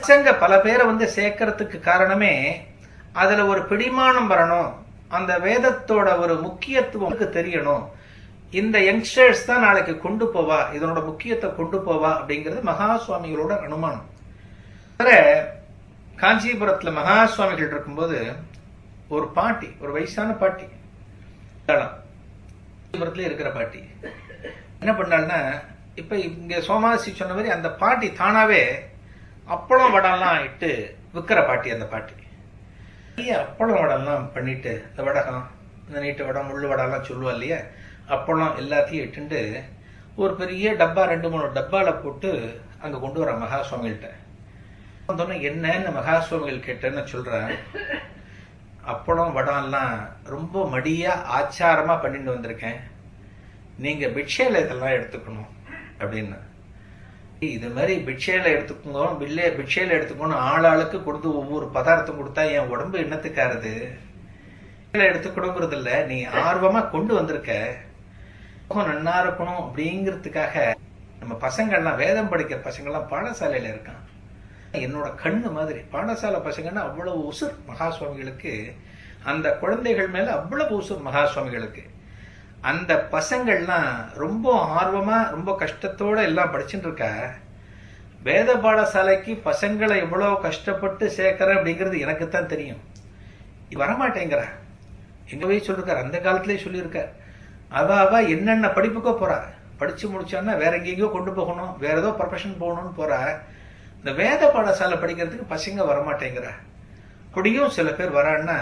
பசங்க பல பேரை வந்து சேர்க்கறதுக்கு காரணமே அதுல ஒரு பிடிமானம் வரணும், அந்த வேதத்தோட ஒரு முக்கியத்துவம் தெரியணும், இந்த யங்ஸ்டர்ஸ் தான் நாளைக்கு கொண்டு போவா, இதனோட முக்கியத்தை கொண்டு போவா அப்படிங்கிறது மகா சுவாமிகளோட அனுமானம். காஞ்சிபுரத்துல மகா சுவாமிகள் இருக்கும்போது ஒரு பாட்டி, ஒரு வயசான பாட்டி, காஞ்சிபுரத்துல இருக்கிற பாட்டி என்ன பண்ணாள்னா, இப்ப இங்க சோமாசி சொன்ன மாதிரி அந்த பாட்டி தானாவே அப்பளம் வடம்லாம் இட்டு விற்கிற பாட்டி. அந்த பாட்டி அப்பளம் வடம்லாம் பண்ணிட்டு, இந்த வடகம், இந்த நீட்டு வடம், முள்ளு வடம்லாம் சொல்லுவா இல்லையா, அப்பளம் எல்லாத்தையும் இட்டுண்டு ஒரு பெரிய டப்பா 2-3 டப்பால போட்டு அங்க கொண்டு வர மகா சுவாமிகிட்ட. என்னன்னு மகா சுவாமிகள் கேட்டேன்னு சொல்றேன், அப்பளம் வடம்லாம் ரொம்ப மடியா ஆச்சாரமா பண்ணிட்டு வந்திருக்கேன், நீங்க பிட்சையில இதெல்லாம் எடுத்துக்கணும் அப்படின்னு. இது மாதிரி பிட்சையில எடுத்துக்கோங்க, பிட்சையில எடுத்துக்கணும், ஆளாளுக்கு கொடுத்து ஒவ்வொரு பதார்த்தம் கொடுத்தா என் உடம்பு என்னத்துக்காருது, எடுத்துக்கணுங்கிறது இல்ல, நீ ஆர்வமா கொண்டு வந்திருக்க, நன்னா இருக்கணும் அப்படிங்கிறதுக்காக. நம்ம பசங்கள்லாம் வேதம் படிக்கிற பசங்கள்லாம் பாடசாலையில இருக்கான், என்னோட கண்ணு மாதிரி. பாடசாலை பசங்கன்னா அவ்வளவு உசுர் மகா சுவாமிகளுக்கு, அந்த குழந்தைகள் மேல அவ்வளவு உசுர் மகா சுவாமிகளுக்கு. அந்த பசங்கள்லாம் ரொம்ப ஆர்வமா ரொம்ப கஷ்டத்தோட எல்லாம் படிச்சுட்டு இருக்கா. வேத பாடசாலைக்கு பசங்களை எவ்வளவு கஷ்டப்பட்டு சேர்க்கிறேன் அப்படிங்கிறது எனக்குத்தான் தெரியும். வரமாட்டேங்கிற எங்க போய் சொல்லிருக்காரு, அந்த காலத்திலேயே சொல்லியிருக்கார். அவ என்னென்ன படிப்புக்கோ போறா, படிச்சு முடிச்சான்னா வேற எங்கேயோ கொண்டு போகணும், வேற ஏதோ ப்ரொஃபஷன் போகணும்னு போறா. இந்த வேத பாடசாலை படிக்கிறதுக்கு பசங்க வரமாட்டேங்கிற. அப்படியும் சில பேர் வரான்னா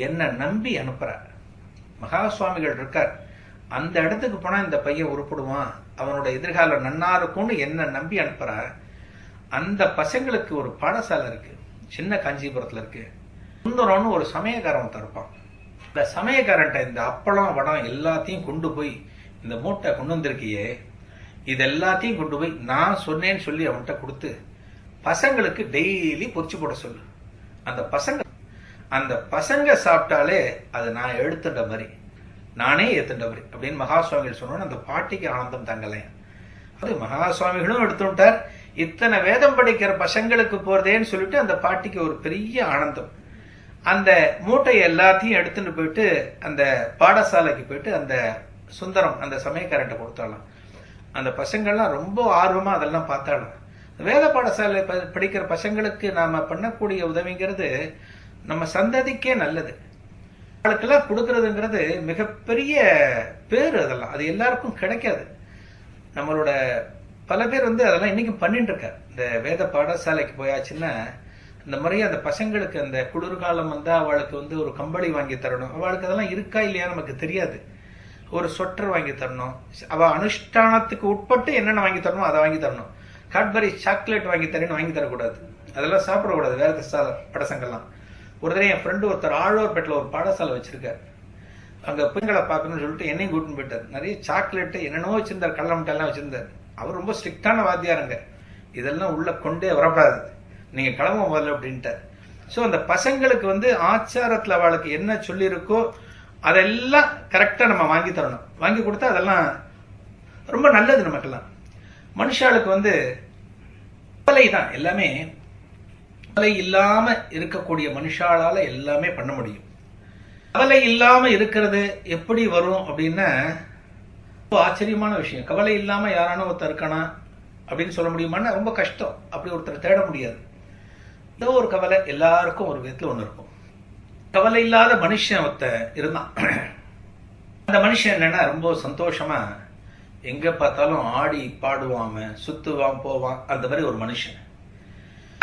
என்ன நம்பி அனுப்புற. மகா சுவாமிகள் இருக்கார், அந்த இடத்துக்கு போனா இந்த பையன் உருப்படுவான், அவனோட எதிர்காலம் நன்னா இருக்கும்னு என்ன நம்பி அனுப்புற. அந்த பசங்களுக்கு ஒரு பாடசாலை இருக்கு, சின்ன காஞ்சிபுரத்துல இருக்கு. சுந்தரம்னு ஒரு சமயக்காரன் தருப்பான். இந்த சமயக்காரன்ட்ட இந்த அப்பளம் வடம் எல்லாத்தையும் கொண்டு போய், இந்த மூட்டை கொண்டு வந்திருக்கியே, இது எல்லாத்தையும் கொண்டு போய் நான் சொன்னேன்னு சொல்லி அவன்கிட்ட கொடுத்து பசங்களுக்கு டெய்லி பொரிச்சு போட சொல்லு. அந்த பசங்க சாப்பிட்டாலே அது நான் எடுத்துட்ட மாதிரி, நானே ஏத்துட்ட மாதிரி அப்படின்னு மகா சுவாமிகள் சொன்னோன்னு அந்த பாட்டிக்கு ஆனந்தம் தங்கலையா. அது மகா சுவாமிகளும் எடுத்துட்டார். இத்தனை வேதம் படிக்கிற பசங்களுக்கு போறதேன்னு சொல்லிட்டு அந்த பாட்டிக்கு ஒரு பெரிய ஆனந்தம். அந்த மூட்டையை எல்லாத்தையும் எடுத்துட்டு போயிட்டு அந்த பாடசாலைக்கு போயிட்டு அந்த சுந்தரம் அந்த சமயக்காரன்ட்ட கொடுத்தாலாம். அந்த பசங்கள்லாம் ரொம்ப ஆர்வமா அதெல்லாம் பார்த்தாலும். வேத பாடசாலை படிக்கிற பசங்களுக்கு நாம பண்ணக்கூடிய உதவிங்கிறது நம்ம சந்ததிக்கே நல்லது. அவளுக்கெல்லாம் கொடுக்கறதுங்கிறது மிகப்பெரிய பேரு. அதெல்லாம் அது எல்லாருக்கும் கிடைக்காது. நம்மளோட பல பேர் அதெல்லாம் இன்னைக்கும் பண்ணிட்டு இருக்காரு. இந்த வேத பாடசாலைக்கு போயாச்சுன்னா இந்த மாதிரி அந்த பசங்களுக்கு அந்த குளிர்காலம் வந்தா அவளுக்கு ஒரு கம்பளி வாங்கி தரணும். அவளுக்கு அதெல்லாம் இருக்கா இல்லையா நமக்கு தெரியாது. ஒரு சொட்டர் வாங்கி தரணும். அவ அனுஷ்டானத்துக்கு உட்பட்டு என்னென்ன வாங்கி தரணும் அதை வாங்கி தரணும். காட்பரி சாக்லேட் வாங்கி தரேன்னு வாங்கி தரக்கூடாது. அதெல்லாம் சாப்பிடக்கூடாது வேத படசங்கள்லாம். ஒரு தடவை என் ஃப்ரெண்டு ஒருத்தர் ஆழ்வார்பேட்டில் ஒரு பாடசாலை வச்சிருக்காரு. அங்க பெண்களை பார்க்கணும்னு சொல்லிட்டு என்னையும் கூட்டின்னு போயிட்டார். நிறைய சாக்லேட்டு என்னென்னவோ வச்சிருந்தார், கடலை மிட்டாய்லாம் வச்சிருந்தார். அவர் ரொம்ப ஸ்ட்ரிக்டான வாத்தியாருங்க. இதெல்லாம் உள்ள கொண்டே வரப்படாது, நீங்க கிளம்ப முதல்ல அப்படின்ட்டார். ஸோ அந்த பசங்களுக்கு ஆச்சாரத்தில் அவளுக்கு என்ன சொல்லியிருக்கோ அதெல்லாம் கரெக்டா நம்ம வாங்கி தரணும். வாங்கி கொடுத்தா அதெல்லாம் ரொம்ப நல்லது நமக்கெல்லாம். மனுஷாளுக்கு கவலை தான் எல்லாமே. கவலை இல்லாம இருக்கக்கூடிய மனுஷாளால எல்லாமே பண்ண முடியும். கவலை இல்லாம இருக்கிறது எப்படி வரும் அப்படின்னா ஆச்சரியமான விஷயம். கவலை இல்லாம யாரான ஒருத்தர் இருக்கானா அப்படின்னு சொல்ல முடியுமான்னா ரொம்ப கஷ்டம். அப்படி ஒருத்தர் தேட முடியாது. ஏதோ ஒரு கவலை எல்லாருக்கும் ஒரு விதத்துல ஒண்ணு இருக்கும். கவலை இல்லாத மனுஷன் ஒருத்தன் இருந்தான். அந்த மனுஷன் என்னன்னா ரொம்ப சந்தோஷமா எங்க பார்த்தாலும் ஆடி பாடுவான், சுத்துவான், போவான். அந்த மாதிரி ஒரு மனுஷன்.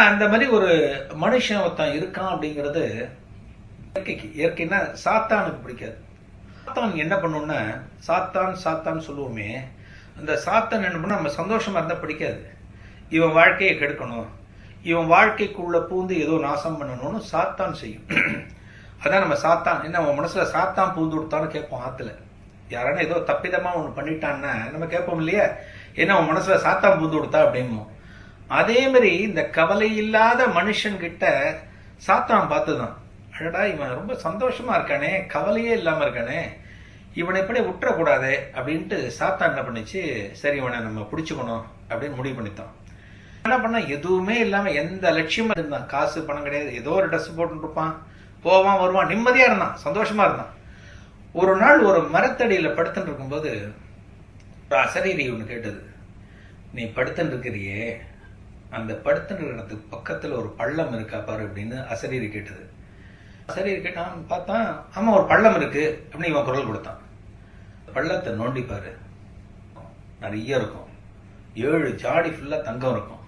அந்த மாதிரி ஒரு மனுஷன் ஒருத்தன் இருக்கான் அப்படிங்கிறது இயற்கைன்னா சாத்தானுக்கு பிடிக்காது. சாத்தான் என்ன பண்ணும்னா சாத்தான் சொல்லுவோமே, அந்த சாத்தான் என்ன பண்ண நம்ம சந்தோஷமா இருந்தா பிடிக்காது. இவன் வாழ்க்கையை கெடுக்கணும், இவன் வாழ்க்கைக்குள்ள பூந்து ஏதோ நாசம் பண்ணணும்னு சாத்தான் செய்யும். அதான் நம்ம சாத்தான் என்ன அவன் மனசுல சாத்தான் பூந்து கொடுத்தான்னு கேட்போம். ஆத்துல யாரான ஏதோ தப்பிதமா ஒண்ணு பண்ணிட்டான்னா நம்ம கேட்போம் இல்லையா, என்ன அவன் மனசுல சாத்தான் பூந்து கொடுத்தா அப்படின்னு. அதே மாதிரி இந்த கவலை இல்லாத மனுஷன் கிட்ட சாத்தான் பார்த்துதான், அடடா இவன் ரொம்ப சந்தோஷமா இருக்கானே, கவலையே இல்லாம இருக்கானே, இவனை எப்படி விட்டுறக்கூடாது அப்படின்ட்டு சாத்தான் என்ன பண்ணிச்சு, சரி இவனை நம்ம பிடிச்சுக்கணும் அப்படின்னு முடிவு பண்ணித்தான். என்ன பண்ணா எதுவுமே இல்லாம எந்த லட்சியமா இருந்தான். காசு பணம் கிடையாது, ஏதோ ஒரு ட்ரெஸ் போட்டு இருப்பான், போவான் வருவான், நிம்மதியா இருந்தான், சந்தோஷமா இருந்தான். ஒரு நாள் ஒரு மரத்தடியில படுத்துட்டு இருக்கும்போது ஒரு அசரீரி ஒண்ணு கேட்டது. நீ படுத்துட்டு இருக்கிறியே, அந்த படுத்துட்டு இடத்துக்கு பக்கத்துல ஒரு பள்ளம் இருக்கா பாரு அப்படின்னு அசரீரி கேட்டது. அசரீரி கேட்டான், பார்த்தான், ஆமா ஒரு பள்ளம் இருக்கு அப்படின்னு இவன் குரல் கொடுத்தான். பள்ளத்தை நோண்டி பாரு, நிறைய இருக்கும், 7 ஜாடி ஃபுல்லா தங்கம் இருக்கும்.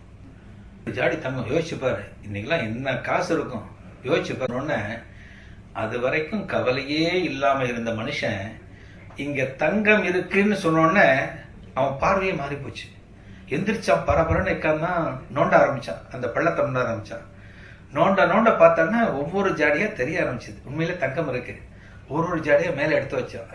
ஜாடி தங்கம், யோசிச்சு பாரு இன்னைக்கெல்லாம் என்ன காசு இருக்கும், யோசிச்சு பாருன்னு. அது வரைக்கும் கவலையே இல்லாம இருந்த மனுஷன் இங்க தங்கம் இருக்குன்னு சொன்னோடனே அவன் பார்வையே மாறி போச்சு. எந்திரிச்சான், பரபரன்னு உட்கார்ந்தான், நோண்ட ஆரம்பிச்சான். அந்த பள்ளத்தை நோண்ட ஆரம்பிச்சான். நோண்ட பார்த்தான்னா ஒவ்வொரு ஜாடியா தெரிய ஆரம்பிச்சது. உண்மையில தங்கம் இருக்கு. ஒரு ஜாடியா மேல எடுத்து வச்சான்.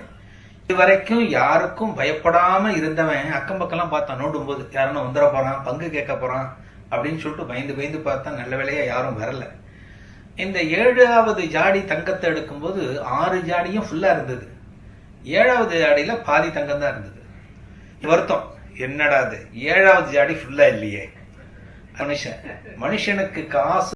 இது வரைக்கும் யாருக்கும் பயப்படாம இருந்தவன் அக்கம் பக்கம்லாம் பார்த்தான். நோண்டும் போது யாருன்னு வந்துட போறான், பங்கு கேட்க போறான் அப்படின்னு சொல்லிட்டு பயந்து பார்த்தா நல்ல வேலையா யாரும் வரல. இந்த 7வது ஜாடி தங்கத்தை எடுக்கும்போது 6 ஜாடியும் ஃபுல்லா இருந்தது. 7வது ஜாடியில பாதி தங்கம் தான் இருந்தது. வருத்தம், என்னடா அது 7வது ஜாடி ஃபுல்லா இல்லையே. மனுஷனுக்கு காசு